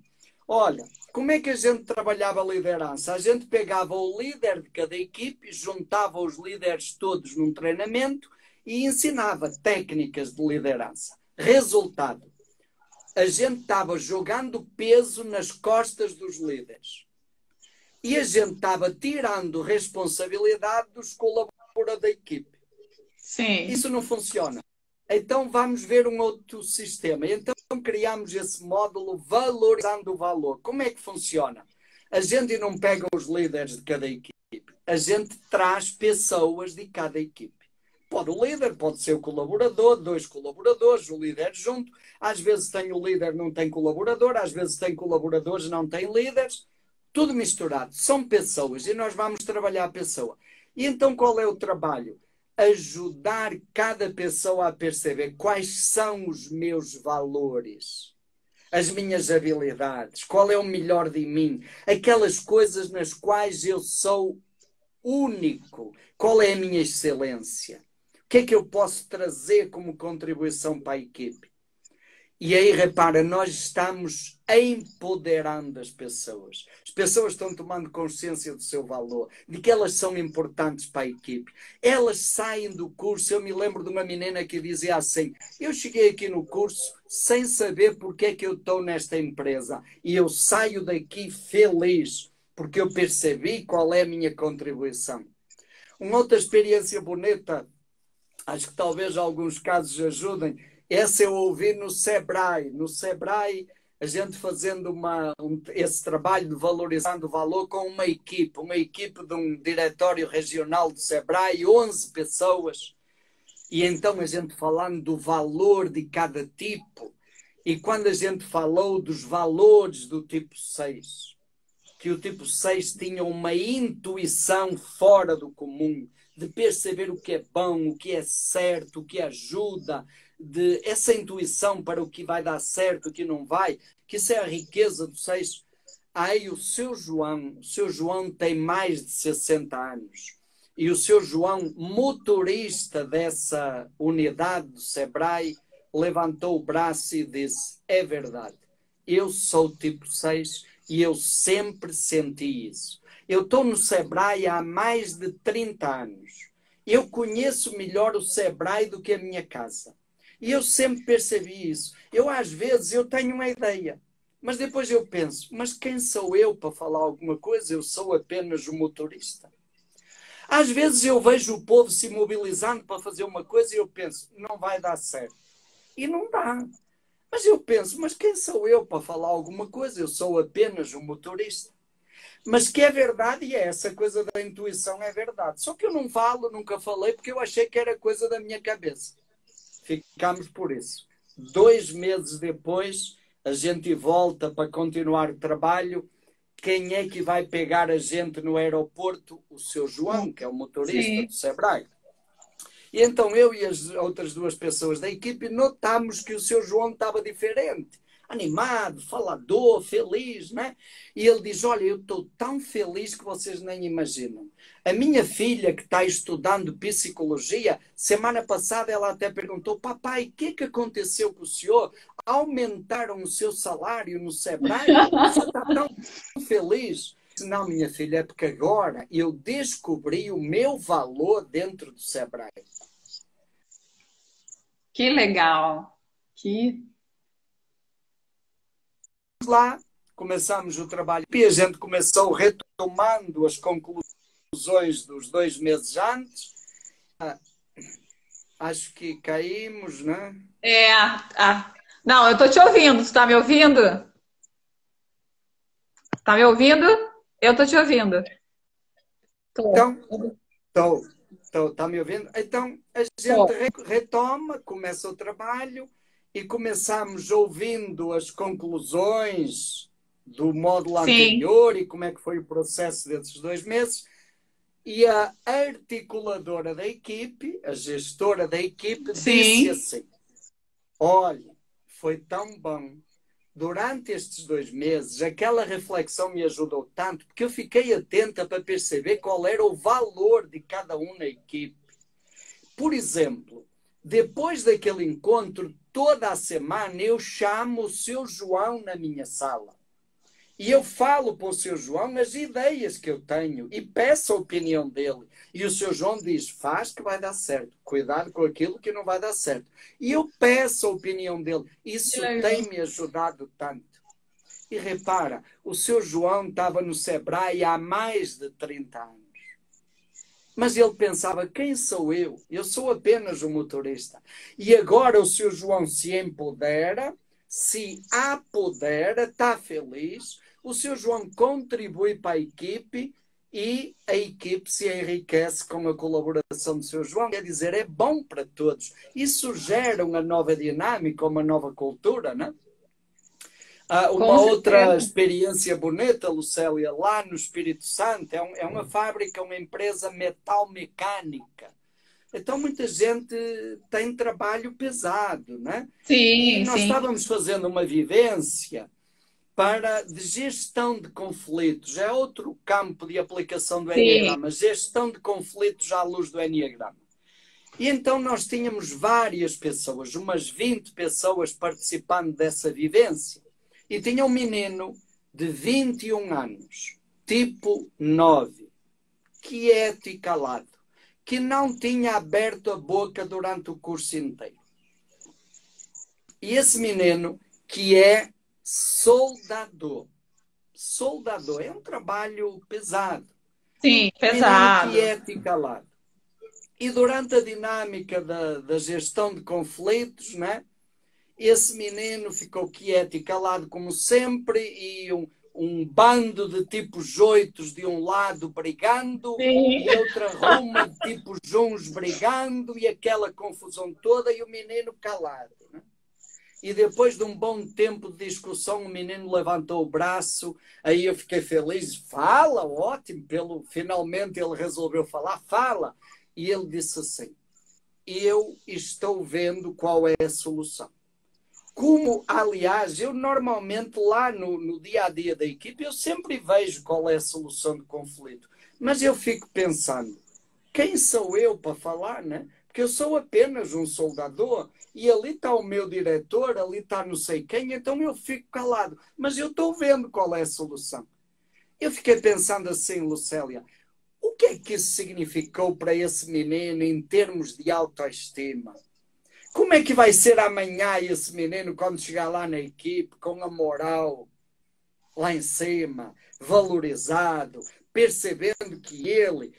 olha, como é que a gente trabalhava a liderança? A gente pegava o líder de cada equipe, juntava os líderes todos num treinamento e ensinava técnicas de liderança. Resultado. A gente estava jogando peso nas costas dos líderes. E a gente estava tirando responsabilidade dos colaboradores da equipe.
Sim.
Isso não funciona. Então vamos ver um outro sistema. Então criamos esse módulo Valorizando o Valor. Como é que funciona? A gente não pega os líderes de cada equipe. A gente traz pessoas de cada equipe. O líder pode ser o colaborador, 2 colaboradores, o líder junto. Às vezes tem o líder, não tem colaborador. Às vezes tem colaboradores, não tem líderes. Tudo misturado. São pessoas e nós vamos trabalhar a pessoa. E então qual é o trabalho? Ajudar cada pessoa a perceber quais são os meus valores, as minhas habilidades, qual é o melhor de mim, aquelas coisas nas quais eu sou único, qual é a minha excelência. O que é que eu posso trazer como contribuição para a equipe? E aí, repara, nós estamos empoderando as pessoas. As pessoas estão tomando consciência do seu valor, de que elas são importantes para a equipe. Elas saem do curso. Eu me lembro de uma menina que dizia assim, eu cheguei aqui no curso sem saber porque é que eu estou nesta empresa. E eu saio daqui feliz, porque eu percebi qual é a minha contribuição. Uma outra experiência bonita, acho que talvez alguns casos ajudem, essa eu ouvi no Sebrae. No Sebrae a gente fazendo esse trabalho de valorizando o valor com uma equipe de um diretório regional do Sebrae, 11 pessoas, e então a gente falando do valor de cada tipo, e quando a gente falou dos valores do tipo 6, que o tipo 6 tinha uma intuição fora do comum, de perceber o que é bom, o que é certo, o que ajuda, de essa intuição para o que vai dar certo, o que não vai, que isso é a riqueza do 6. Aí o seu João tem mais de 60 anos. E o seu João, motorista dessa unidade do Sebrae, levantou o braço e disse: é verdade, eu sou tipo 6 e eu sempre senti isso. Eu estou no Sebrae há mais de 30 anos. Eu conheço melhor o Sebrae do que a minha casa. E eu sempre percebi isso. Às vezes, eu tenho uma ideia. Mas depois eu penso, mas quem sou eu para falar alguma coisa? Eu sou apenas o motorista. Às vezes eu vejo o povo se mobilizando para fazer uma coisa e eu penso, não vai dar certo. E não dá. Mas eu penso, mas quem sou eu para falar alguma coisa? Eu sou apenas um motorista. Mas que é verdade, e é essa coisa da intuição, é verdade. Só que eu não falo, nunca falei, porque eu achei que era coisa da minha cabeça. Ficámos por isso. 2 meses depois, a gente volta para continuar o trabalho. Quem é que vai pegar a gente no aeroporto? O seu João, que é o motorista do Sebrae. E então eu e as outras 2 pessoas da equipe notámos que o seu João estava diferente. Animado, falador, feliz, né? E ele diz, olha, eu estou tão feliz que vocês nem imaginam. A minha filha, que está estudando psicologia, semana passada ela até perguntou, papai, o que é que aconteceu com o senhor? Aumentaram o seu salário no Sebrae? O senhor está tão feliz? Não, minha filha, é porque agora eu descobri o meu valor dentro do Sebrae.
Que legal. Que
Lá começamos o trabalho e a gente começou retomando as conclusões dos 2 meses antes. Acho que caímos, né?
Não, eu tô te ouvindo. Tu tá me ouvindo? Tá me ouvindo? Eu tô te ouvindo. Tô.
Então, está me ouvindo? Então a gente retoma, começa o trabalho e começamos ouvindo as conclusões do módulo anterior e como é que foi o processo desses 2 meses. E a articuladora da equipe, a gestora da equipe, disse assim: olha, foi tão bom. Durante estes 2 meses, aquela reflexão me ajudou tanto, porque eu fiquei atenta para perceber qual era o valor de cada um na equipe. Por exemplo, depois daquele encontro, toda a semana eu chamo o seu João na minha sala. E eu falo para o seu João as ideias que eu tenho e peço a opinião dele. E o seu João diz, faz que vai dar certo. Cuidado com aquilo que não vai dar certo. E eu peço a opinião dele. Isso tem-me ajudado tanto. E repara, o seu João estava no Sebrae há mais de 30 anos. Mas ele pensava, quem sou eu? Eu sou apenas um motorista. E agora o seu João se empodera, se apodera, está feliz. O seu João contribui para a equipe e a equipe se enriquece com a colaboração do seu João. Quer dizer, é bom para todos. Isso gera uma nova dinâmica, uma nova cultura, não é? Uma outra experiência bonita, Lucélia, lá no Espírito Santo, é uma fábrica, uma empresa metal-mecânica. Então, muita gente tem trabalho pesado, né? E nós estávamos fazendo uma vivência de gestão de conflitos. É outro campo de aplicação do Enneagrama, gestão de conflitos à luz do Enneagrama. E então nós tínhamos várias pessoas, umas 20 pessoas participando dessa vivência. E tinha um menino de 21 anos, tipo 9, quieto e calado, que não tinha aberto a boca durante o curso inteiro. E esse menino, que é soldador. Soldador é um trabalho pesado.
Sim, pesado.
Menino quieto e calado. E durante a dinâmica da gestão de conflitos, né? Esse menino ficou quieto e calado como sempre, e um bando de tipos joitos de um lado brigando,
Sim.
e outra ruma de tipos juns brigando, e aquela confusão toda, e o menino calado, né? E depois de um bom tempo de discussão, o menino levantou o braço, aí eu fiquei feliz. Fala, ótimo, finalmente ele resolveu falar, fala. E ele disse assim, eu estou vendo qual é a solução. Como, aliás, eu normalmente lá no dia-a-dia da equipe, eu sempre vejo qual é a solução do conflito. Mas eu fico pensando, quem sou eu para falar, né? Porque eu sou apenas um soldador e ali está o meu diretor, ali está não sei quem, então eu fico calado. Mas eu estou vendo qual é a solução. Eu fiquei pensando assim, Lucélia, o que é que isso significou para esse menino em termos de autoestima? Como é que vai ser amanhã esse menino quando chegar lá na equipe, com a moral lá em cima, valorizado, percebendo que ele,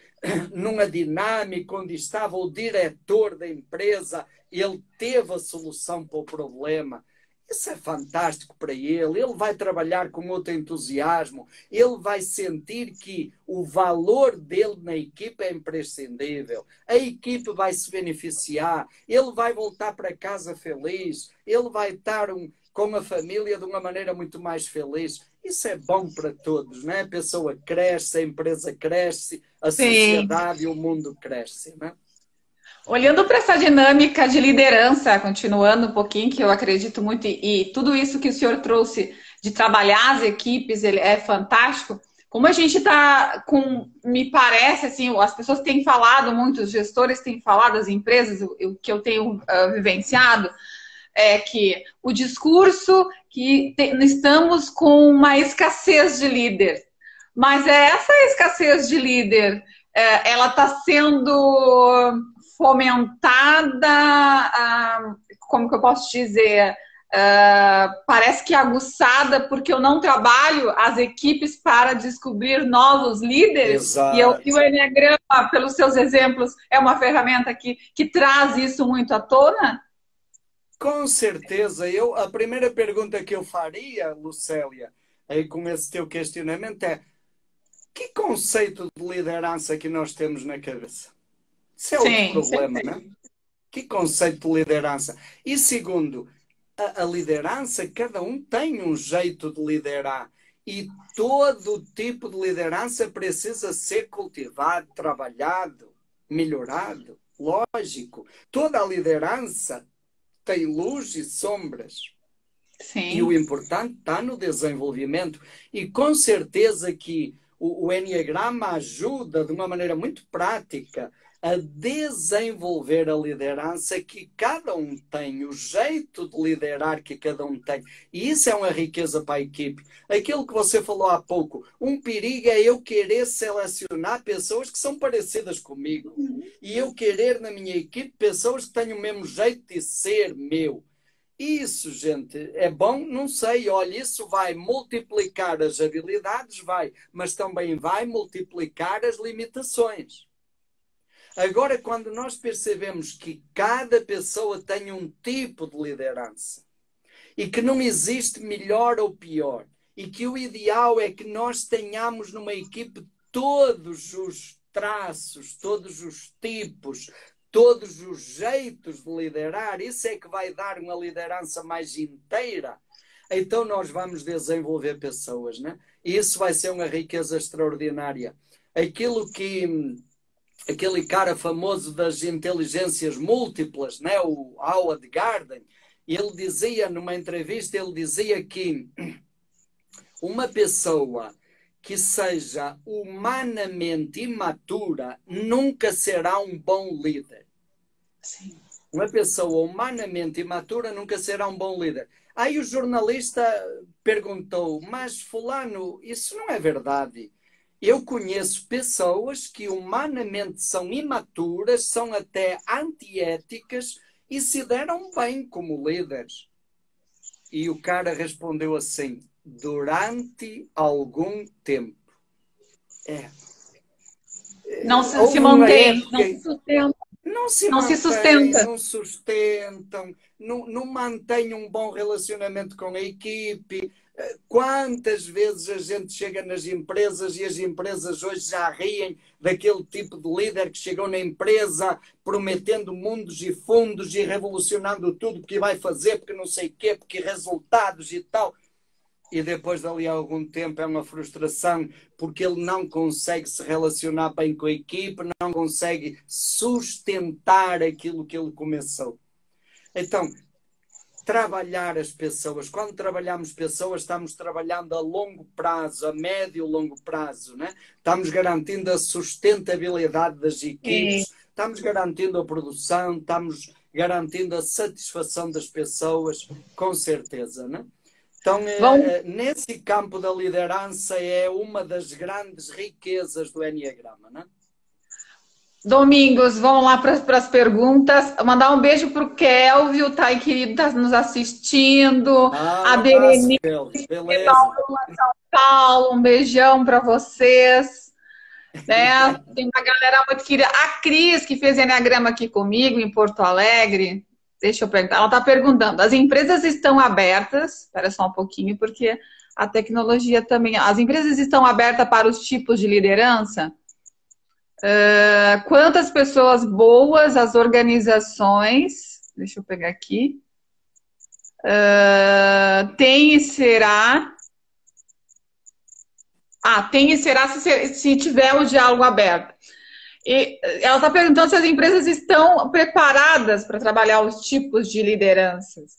numa dinâmica onde estava o diretor da empresa, ele teve a solução para o problema. Isso é fantástico para ele vai trabalhar com outro entusiasmo, ele vai sentir que o valor dele na equipe é imprescindível, a equipe vai se beneficiar, ele vai voltar para casa feliz, ele vai estar com a família de uma maneira muito mais feliz. Isso é bom para todos, não é? A pessoa cresce, a empresa cresce, a
Sim.
sociedade e o mundo crescem, não é?
Olhando para essa dinâmica de liderança, continuando um pouquinho, que eu acredito muito, e tudo isso que o senhor trouxe de trabalhar as equipes, ele é fantástico. Como a gente está com, me parece, assim, as pessoas têm falado muito, os gestores têm falado, as empresas, o que eu tenho vivenciado, é que o discurso que estamos com uma escassez de líder. Mas essa escassez de líder, ela está sendo fomentada, como que eu posso dizer? Parece que aguçada, porque eu não trabalho as equipes para descobrir novos líderes.
Exato.
E o Enneagrama, pelos seus exemplos, é uma ferramenta que traz isso muito à tona?
Com certeza. A primeira pergunta que eu faria, Lucélia, aí com esse teu questionamento é: que conceito de liderança que nós temos na cabeça? Isso é outro problema, não é? Que conceito de liderança? E segundo, a liderança, cada um tem um jeito de liderar. E todo tipo de liderança precisa ser cultivado, trabalhado, melhorado. Lógico. Toda a liderança tem luz e sombras.
Sim.
E o importante está no desenvolvimento. E com certeza que o Enneagrama ajuda de uma maneira muito prática a desenvolver a liderança que cada um tem, o jeito de liderar que cada um tem. E isso é uma riqueza para a equipe. Aquilo que você falou há pouco, um perigo é eu querer selecionar pessoas que são parecidas comigo. E eu querer na minha equipe pessoas que tenham o mesmo jeito de ser meu. Isso, gente, é bom? Não sei. Olha, isso vai multiplicar as habilidades, vai, mas também vai multiplicar as limitações. Agora, quando nós percebemos que cada pessoa tem um tipo de liderança e que não existe melhor ou pior, e que o ideal é que nós tenhamos numa equipe todos os traços, todos os tipos, todos os jeitos de liderar, isso é que vai dar uma liderança mais inteira. Então nós vamos desenvolver pessoas, né? E isso vai ser uma riqueza extraordinária. Aquele cara famoso das inteligências múltiplas, né? O Howard Gardner, ele dizia numa entrevista, ele dizia que uma pessoa que seja humanamente imatura nunca será um bom líder.
Sim.
Uma pessoa humanamente imatura nunca será um bom líder. Aí o jornalista perguntou, mas fulano, isso não é verdade. Eu conheço pessoas que humanamente são imaturas, são até antiéticas e se deram bem como líderes. E o cara respondeu assim, durante algum tempo.
Não se mantém, não se sustenta.
não se
Não se
mantêm,
sustenta.
não sustentam, não mantêm um bom relacionamento com a equipe. Quantas vezes a gente chega nas empresas e as empresas hoje já riem daquele tipo de líder que chegou na empresa prometendo mundos e fundos e revolucionando tudo porque vai fazer, porque não sei o quê, porque resultados e tal. E depois dali a algum tempo é uma frustração porque ele não consegue se relacionar bem com a equipe, não consegue sustentar aquilo que ele começou. Então, trabalhar as pessoas. Quando trabalhamos pessoas, estamos trabalhando a longo prazo, a médio e longo prazo, né? Estamos garantindo a sustentabilidade das
Sim.
equipes, estamos garantindo a produção, estamos garantindo a satisfação das pessoas, com certeza, né? Então,
Vamos,
nesse campo da liderança é uma das grandes riquezas do Enneagrama, né?
Domingos, vamos lá para as perguntas. Mandar um beijo para o Kelvio, tá aí, querido, tá nos assistindo.
Ah,
A
um abraço,
Berenice,
Kelvin.
de
Beleza.
Bauru, São Paulo, um beijão para vocês. Né? Tem uma galera muito querida. A Cris, que fez Enneagrama aqui comigo em Porto Alegre, deixa eu perguntar. Ela está perguntando: as empresas estão abertas? Espera só um pouquinho, porque a tecnologia também. As empresas estão abertas para os tipos de liderança? Quantas pessoas boas as organizações? Deixa eu pegar aqui. Tem e será. Tem e será se tiver o diálogo aberto. E ela está perguntando se as empresas estão preparadas para trabalhar os tipos de lideranças.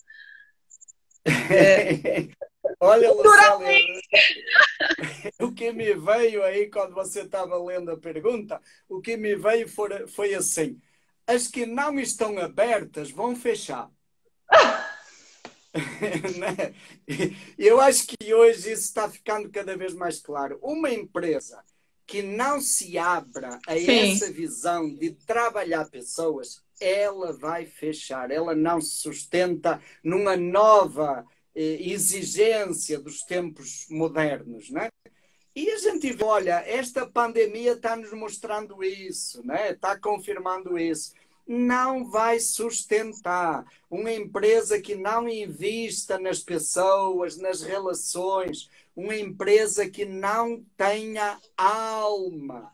Olha, Lucélia, o que me veio aí quando você estava lendo a pergunta, o que me veio foi assim: as que não estão abertas vão fechar. Eu acho que hoje isso está ficando cada vez mais claro. Uma empresa que não se abra a
Sim.
essa visão de trabalhar pessoas, ela vai fechar. Ela não se sustenta numa nova exigência dos tempos modernos, né? E a gente vê, olha, esta pandemia está nos mostrando isso, né? Está confirmando isso. Não vai sustentar uma empresa que não invista nas pessoas, nas relações, uma empresa que não tenha alma,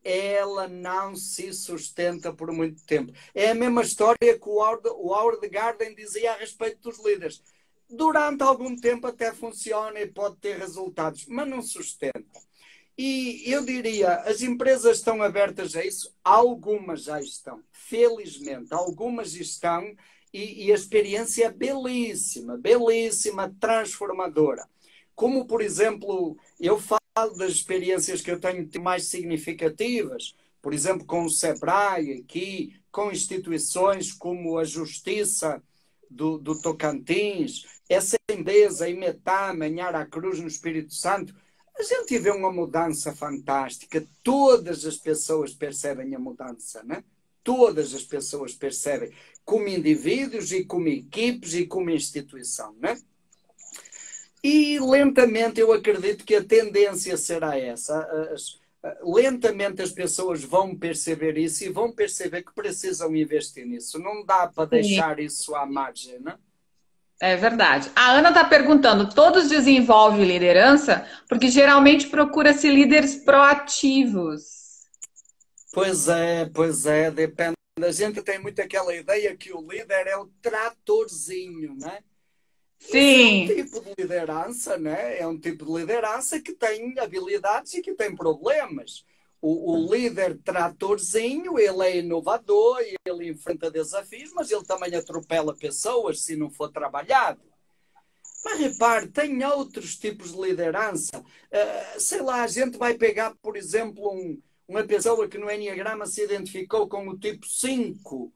ela não se sustenta por muito tempo. É a mesma história que o Howard Gardner dizia a respeito dos líderes. Durante algum tempo até funciona e pode ter resultados, mas não sustenta. E eu diria, as empresas estão abertas a isso? Algumas já estão, felizmente. Algumas estão e a experiência é belíssima, belíssima, transformadora. Como, por exemplo, eu falo das experiências que eu tenho mais significativas, por exemplo, com o Sebrae aqui, com instituições como a Justiça do Tocantins, essa empresa, Imetama, em Aracruz, no Espírito Santo, a gente vê uma mudança fantástica. Todas as pessoas percebem a mudança, né? Todas as pessoas percebem, como indivíduos e como equipes e como instituição, né? E lentamente eu acredito que a tendência será essa. Lentamente as pessoas vão perceber isso e vão perceber que precisam investir nisso. Não dá para deixar isso à margem, né?
É verdade. A Ana está perguntando: todos desenvolvem liderança? Porque geralmente procura-se líderes proativos.
Pois é, depende. A gente tem muito aquela ideia que o líder é o tratorzinho, né? Esse é um
Sim,
tipo de liderança, né? É um tipo de liderança que tem habilidades e que tem problemas. O líder tratorzinho, ele é inovador, ele enfrenta desafios, mas ele também atropela pessoas se não for trabalhado. Mas repare, tem outros tipos de liderança. Sei lá, a gente vai pegar, por exemplo, uma pessoa que no Enneagrama se identificou com o tipo 5.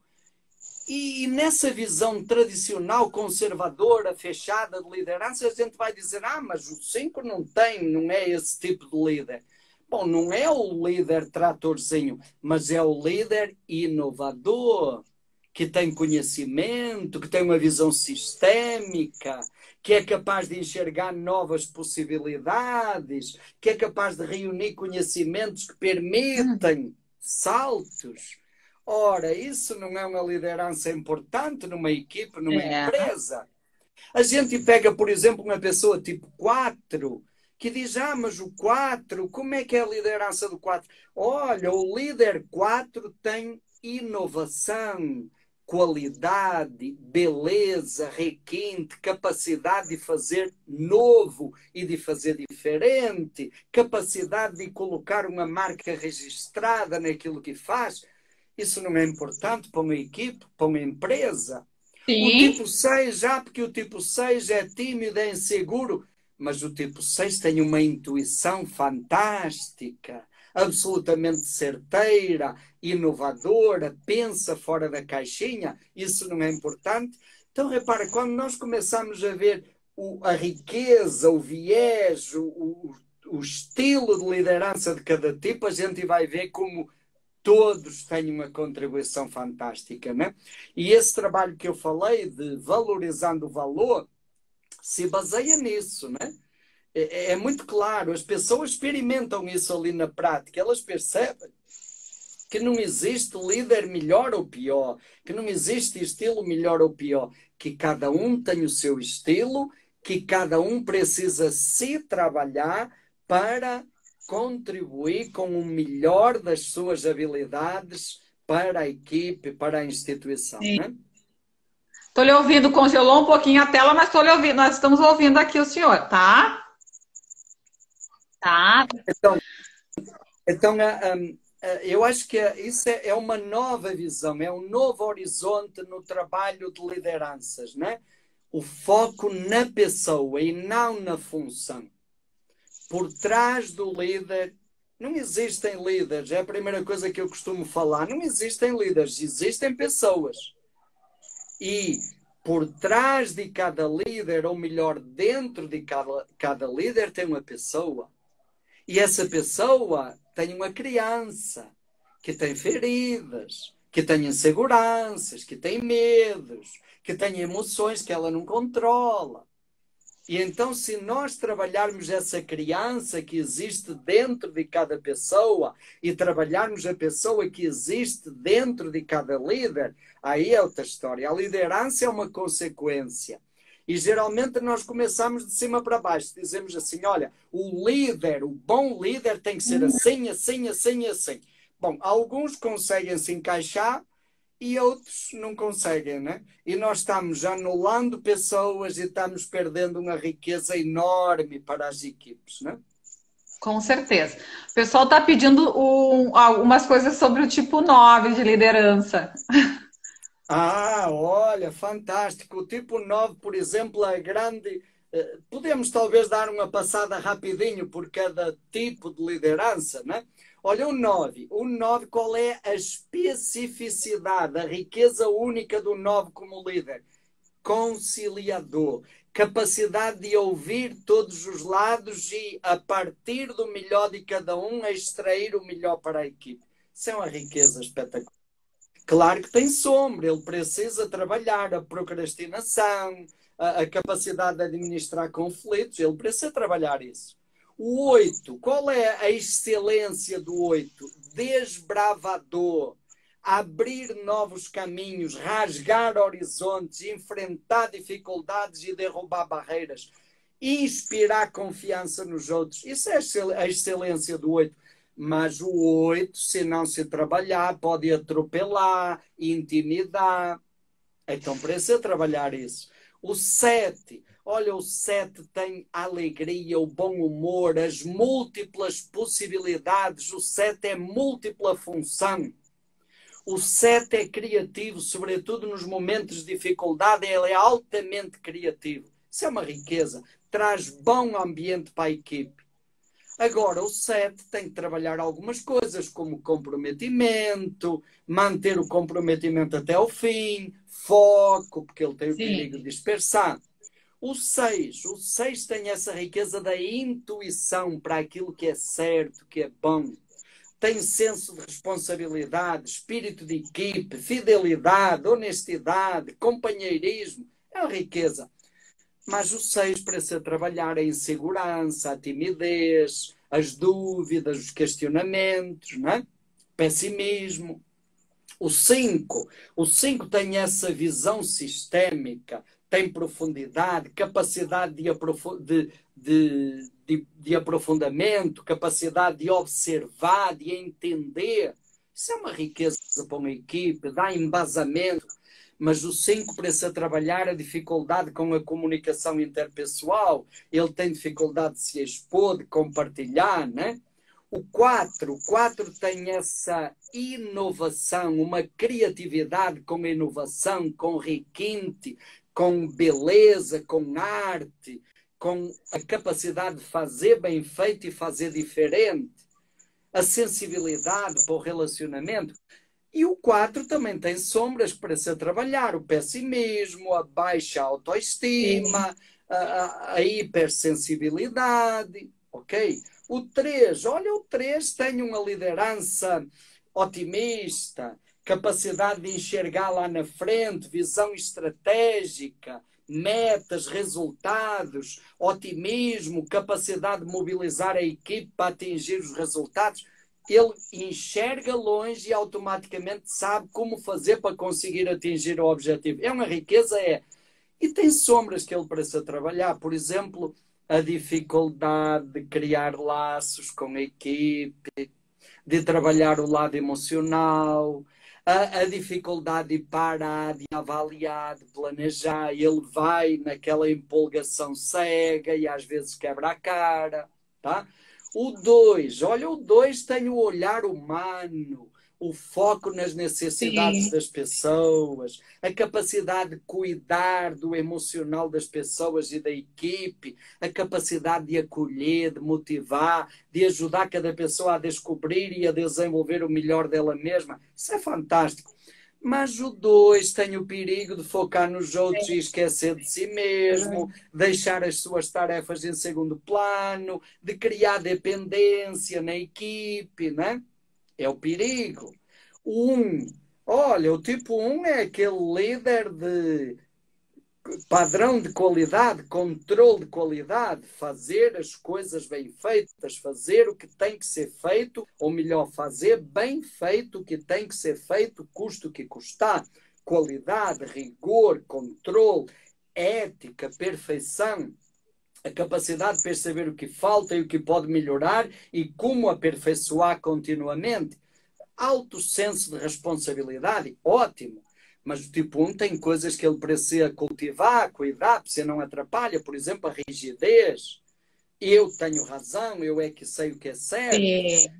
E nessa visão tradicional, conservadora, fechada de liderança, a gente vai dizer, mas o 5 não é esse tipo de líder. Bom, não é o líder tratorzinho, mas é o líder inovador, que tem conhecimento, que tem uma visão sistémica, que é capaz de enxergar novas possibilidades, que é capaz de reunir conhecimentos que permitem saltos. Ora, isso não é uma liderança importante numa equipe, numa empresa. A gente pega, por exemplo, uma pessoa tipo 4, que diz, mas o 4, como é que é a liderança do 4? Olha, o líder 4 tem inovação, qualidade, beleza, requinte, capacidade de fazer novo e de fazer diferente, capacidade de colocar uma marca registrada naquilo que faz. Isso não é importante para uma equipe, para uma empresa?
Sim.
O tipo 6, já porque o tipo 6 é tímido, é inseguro, mas o tipo 6 tem uma intuição fantástica, absolutamente certeira, inovadora, pensa fora da caixinha. Isso não é importante? Então, repara, quando nós começamos a ver a riqueza, o viés, o estilo de liderança de cada tipo, a gente vai ver como todos têm uma contribuição fantástica, né? E esse trabalho que eu falei de valorizando o valor se baseia nisso, né? É muito claro, as pessoas experimentam isso ali na prática, elas percebem que não existe líder melhor ou pior, que não existe estilo melhor ou pior, que cada um tem o seu estilo, que cada um precisa se trabalhar para contribuir com o melhor das suas habilidades para a equipe, para a instituição. Né?
Estou lhe ouvindo, congelou um pouquinho a tela, mas estou lhe ouvindo, nós estamos ouvindo aqui o senhor, tá? Tá.
Então eu acho que isso é uma nova visão, é um novo horizonte no trabalho de lideranças, né? O foco na pessoa e não na função. Por trás do líder, não existem líderes, é a primeira coisa que eu costumo falar. Não existem líderes, existem pessoas. E por trás de cada líder, ou melhor, dentro de cada líder, tem uma pessoa. E essa pessoa tem uma criança que tem feridas, que tem inseguranças, que tem medos, que tem emoções que ela não controla. E então, se nós trabalharmos essa criança que existe dentro de cada pessoa e trabalharmos a pessoa que existe dentro de cada líder, aí é outra história. A liderança é uma consequência. E geralmente nós começamos de cima para baixo. Dizemos assim, olha, o líder, o bom líder tem que ser assim, assim, assim, assim. Bom, alguns conseguem se encaixar e outros não conseguem, né? E nós estamos anulando pessoas e estamos perdendo uma riqueza enorme para as equipes, né?
Com certeza. O pessoal está pedindo algumas coisas sobre o tipo 9 de liderança.
Olha, fantástico. O tipo 9, por exemplo, é grande. Podemos talvez dar uma passada rapidinho por cada tipo de liderança, né? Olha, o 9, qual é a especificidade, a riqueza única do 9 como líder? Conciliador. Capacidade de ouvir todos os lados e, a partir do melhor de cada um, extrair o melhor para a equipe. Isso é uma riqueza espetacular. Claro que tem sombra, ele precisa trabalhar a procrastinação, a capacidade de administrar conflitos, ele precisa trabalhar isso. O 8, qual é a excelência do 8? Desbravador, abrir novos caminhos, rasgar horizontes, enfrentar dificuldades e derrubar barreiras, inspirar confiança nos outros. Isso é a excelência do 8. Mas o 8, se não se trabalhar, pode atropelar, intimidar. Então precisa trabalhar isso. O 7, olha, o 7 tem a alegria, o bom humor, as múltiplas possibilidades. O 7 é múltipla função. O 7 é criativo, sobretudo nos momentos de dificuldade, ele é altamente criativo. Isso é uma riqueza. Traz bom ambiente para a equipe. Agora, o 7 tem que trabalhar algumas coisas, como comprometimento, manter o comprometimento até o fim, foco, porque ele tem o perigo de dispersar. O 6 tem essa riqueza da intuição para aquilo que é certo, que é bom. Tem senso de responsabilidade, espírito de equipe, fidelidade, honestidade, companheirismo. É uma riqueza. Mas o 6 precisa trabalhar a insegurança, a timidez, as dúvidas, os questionamentos, não é? pessimismo. O 5 tem essa visão sistémica, tem profundidade, capacidade de aprofundamento, capacidade de observar, de entender. Isso é uma riqueza para uma equipe, dá embasamento. Mas o 5 precisa trabalhar a dificuldade com a comunicação interpessoal. Ele tem dificuldade de se expor, de compartilhar, né? O 4 tem essa inovação, uma criatividade com inovação, com requinte, com beleza, com arte, com a capacidade de fazer bem feito e fazer diferente. A sensibilidade para o relacionamento. E o 4 também tem sombras para se trabalhar, o pessimismo, a baixa autoestima, a hipersensibilidade, ok? O 3 tem uma liderança otimista, capacidade de enxergar lá na frente, visão estratégica, metas, resultados, otimismo, capacidade de mobilizar a equipe para atingir os resultados. Ele enxerga longe e automaticamente sabe como fazer para conseguir atingir o objetivo. É uma riqueza, é. E tem sombras que ele precisa trabalhar. Por exemplo, a dificuldade de criar laços com a equipe, de trabalhar o lado emocional, a dificuldade de parar, de avaliar, de planejar. Ele vai naquela empolgação cega e às vezes quebra a cara, tá? O 2 tem o olhar humano, o foco nas necessidades das pessoas, a capacidade de cuidar do emocional das pessoas e da equipe, a capacidade de acolher, de motivar, de ajudar cada pessoa a descobrir e a desenvolver o melhor dela mesma. Isso é fantástico. Mas o 2 tem o perigo de focar nos outros e esquecer de si mesmo, deixar as suas tarefas em segundo plano, de criar dependência na equipe, né? É o perigo. O tipo 1 é aquele líder de padrão de qualidade, controle de qualidade, fazer as coisas bem feitas, fazer o que tem que ser feito, ou melhor, fazer bem feito o que tem que ser feito, custe o que custar. Qualidade, rigor, controle, ética, perfeição, a capacidade de perceber o que falta e o que pode melhorar e como aperfeiçoar continuamente. Alto senso de responsabilidade, ótimo. Mas o tipo 1 tem coisas que ele precisa cultivar, cuidar, para você não atrapalha. Por exemplo, a rigidez. Eu tenho razão, eu é que sei o que é certo.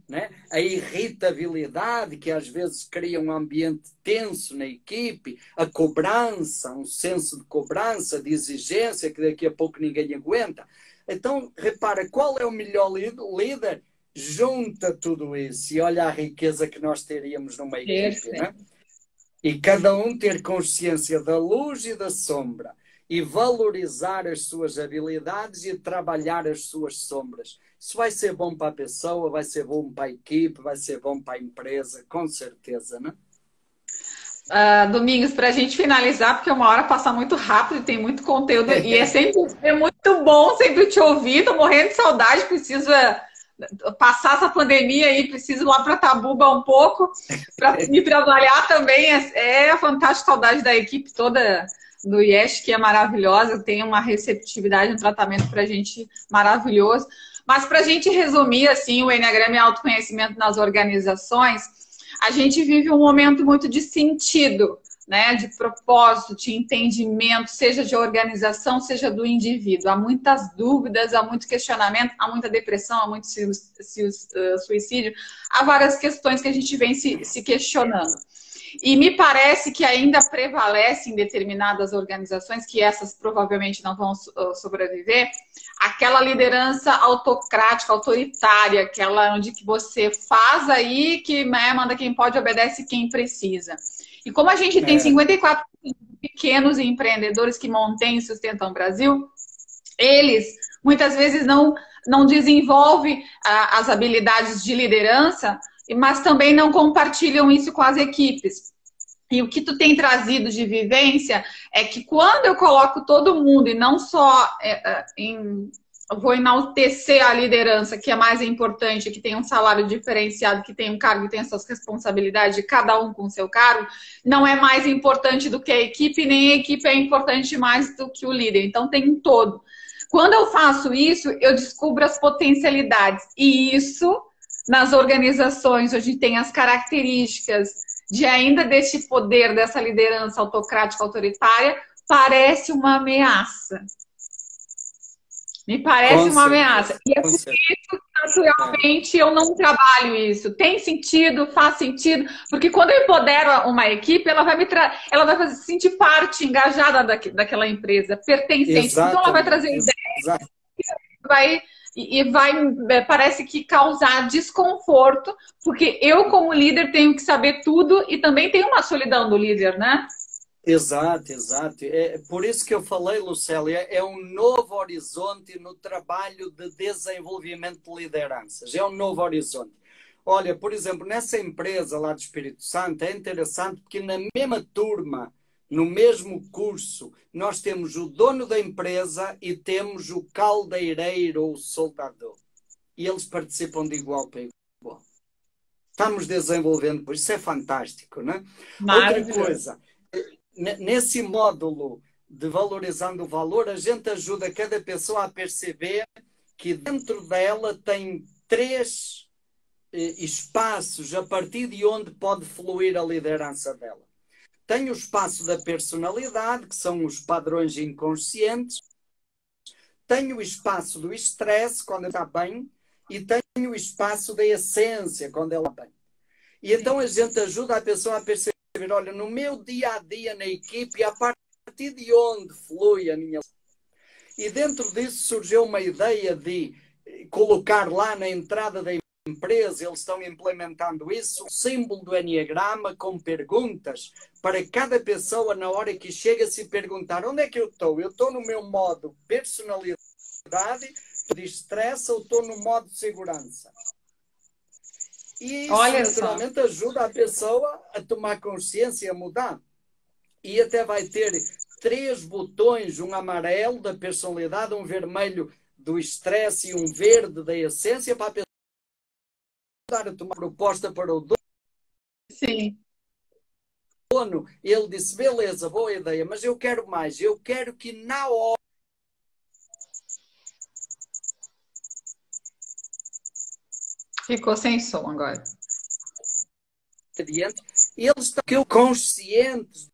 Né? A irritabilidade, que às vezes cria um ambiente tenso na equipe. A cobrança, um senso de cobrança, de exigência, que daqui a pouco ninguém aguenta. Então, repara, qual é o melhor líder? Junta tudo isso e olha a riqueza que nós teríamos numa equipe, né? E cada um ter consciência da luz e da sombra e valorizar as suas habilidades e trabalhar as suas sombras. Isso vai ser bom para a pessoa, vai ser bom para a equipe, vai ser bom para a empresa, com certeza, né?
Domingos, para a gente finalizar, porque uma hora passa muito rápido e tem muito conteúdo, e é muito bom sempre te ouvir, estou morrendo de saudade, preciso passar essa pandemia aí, preciso ir lá para Tabuba um pouco, para me trabalhar também. É fantástica, saudade da equipe toda do IES, que é maravilhosa, tem uma receptividade, um tratamento para a gente maravilhoso. Mas para a gente resumir, assim, o Enneagrama e autoconhecimento nas organizações, a gente vive um momento muito de sentido, né, de propósito, de entendimento, seja de organização, seja do indivíduo. Há muitas dúvidas, há muito questionamento, há muita depressão, há muito suicídio, há várias questões que a gente vem se questionando. E me parece que ainda prevalece em determinadas organizações, que essas provavelmente não vão sobreviver, aquela liderança autocrática, autoritária, aquela onde que você faz aí, que manda quem pode, obedece quem precisa. E como a gente tem 54 pequenos empreendedores que mantêm e sustentam o Brasil, eles muitas vezes não desenvolvem as habilidades de liderança, mas também não compartilham isso com as equipes. E o que tu tem trazido de vivência é que quando eu coloco todo mundo, e não só vou enaltecer a liderança, que é mais importante, que tem um salário diferenciado, que tem um cargo, que tem as suas responsabilidades, de cada um com o seu cargo, não é mais importante do que a equipe, nem a equipe é importante mais do que o líder. Então tem um todo. Quando eu faço isso, eu descubro as potencialidades. E isso, nas organizações, onde tem as características de ainda deste poder, dessa liderança autocrática, autoritária, parece uma ameaça. Me parece uma ameaça. E é por isso que, naturalmente, eu não trabalho isso. Tem sentido, faz sentido, porque quando eu empodero uma equipe, ela vai ela vai se sentir parte, engajada daquela empresa, pertencente. Exatamente. Então, ela vai trazer ideias, parece que causar desconforto, porque eu, como líder, tenho que saber tudo e também tem uma solidão do líder, né?
Exato, exato. É por isso que eu falei, Lucélia, é um novo horizonte no trabalho de desenvolvimento de lideranças. É um novo horizonte. Olha, por exemplo, nessa empresa lá do Espírito Santo, é interessante porque na mesma turma, no mesmo curso, nós temos o dono da empresa e temos o caldeireiro ou o soldador. E eles participam de igual para igual. Estamos desenvolvendo, isso é fantástico, não é? Outra coisa... Nesse módulo de valorizando o valor, a gente ajuda cada pessoa a perceber que dentro dela tem 3 espaços a partir de onde pode fluir a liderança dela. Tem o espaço da personalidade, que são os padrões inconscientes. Tem o espaço do estresse, quando está bem. E tem o espaço da essência, quando ela está bem. E então a gente ajuda a pessoa a perceber, olha, no meu dia a dia na equipe, a partir de onde flui a minha... E dentro disso surgiu uma ideia de colocar lá na entrada da empresa, eles estão implementando isso, um símbolo do Enneagrama com perguntas para cada pessoa na hora que chega se perguntar onde é que eu estou? Eu estou no meu modo personalidade, de estresse ou estou no modo de segurança? E isso, naturalmente, ajuda a pessoa a tomar consciência e a mudar. E até vai ter 3 botões, um amarelo da personalidade, um vermelho do estresse e um verde da essência, para a pessoa dar a tomar proposta para o dono.
Sim.
Ele disse, beleza, boa ideia, mas eu quero mais. Eu quero que na hora...
Ficou sem som agora.
Eles estão conscientes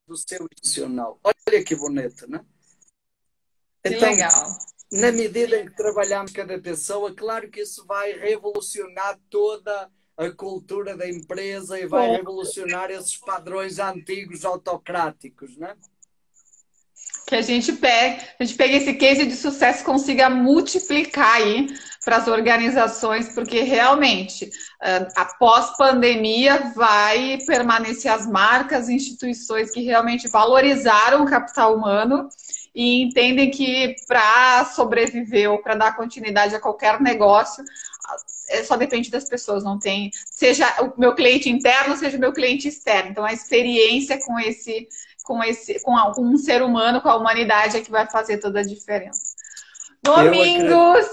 do seu emocional. Olha que bonito, não é?
Que
então,
legal.
Na medida em que trabalhamos cada pessoa, claro que isso vai revolucionar toda a cultura da empresa e vai revolucionar esses padrões antigos autocráticos, não é?
Que a gente pegue esse case de sucesso e consiga multiplicar aí para as organizações, porque realmente, após pandemia, vai permanecer as marcas, instituições que realmente valorizaram o capital humano e entendem que para sobreviver ou para dar continuidade a qualquer negócio, só depende das pessoas, não tem... Seja o meu cliente interno, seja o meu cliente externo. Então, a experiência com um ser humano, com a humanidade, é que vai fazer toda a diferença. Domingos!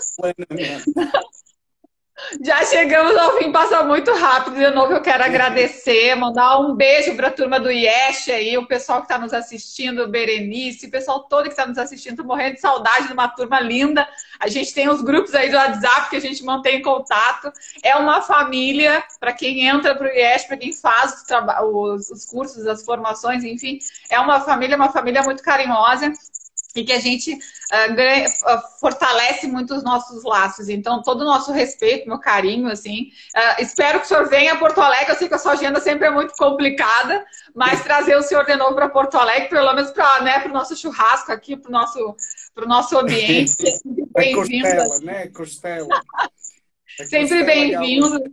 Já chegamos ao fim, passa muito rápido. De novo, eu quero agradecer, mandar um beijo para a turma do IESH aí, o pessoal que está nos assistindo, o Berenice, o pessoal todo que está nos assistindo. Estou morrendo de saudade de uma turma linda. A gente tem os grupos aí do WhatsApp que a gente mantém contato. É uma família, para quem entra para o IESH, para quem faz os cursos, as formações, enfim, é uma família muito carinhosa. E que a gente fortalece muito os nossos laços. Então, todo o nosso respeito, meu carinho, assim. Espero que o senhor venha a Porto Alegre. Eu sei que a sua agenda sempre é muito complicada, mas trazer o senhor de novo para Porto Alegre, pelo menos para o nosso churrasco aqui, para o nosso ambiente.
Bem-vindo. Costela, né? Costela.
Sempre bem-vindo.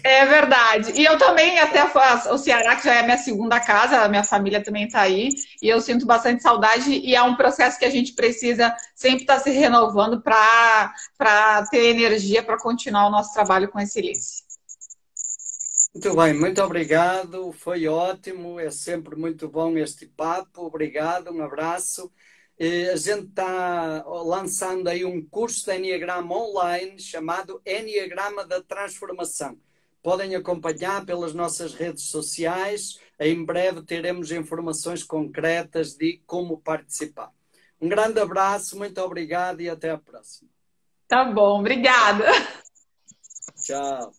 É verdade. E eu também, até o Ceará, que já é a minha segunda casa, a minha família também está aí, e eu sinto bastante saudade, e é um processo que a gente precisa sempre estar se renovando para ter energia para continuar o nosso trabalho com a excelência.
Muito bem, muito obrigado, foi ótimo, é sempre muito bom este papo, obrigado, um abraço. A gente está lançando aí um curso de Enneagrama online chamado Enneagrama da Transformação. Podem acompanhar pelas nossas redes sociais. Em breve teremos informações concretas de como participar. Um grande abraço, muito obrigado e até a próxima.
Tá bom, obrigada.
Tchau.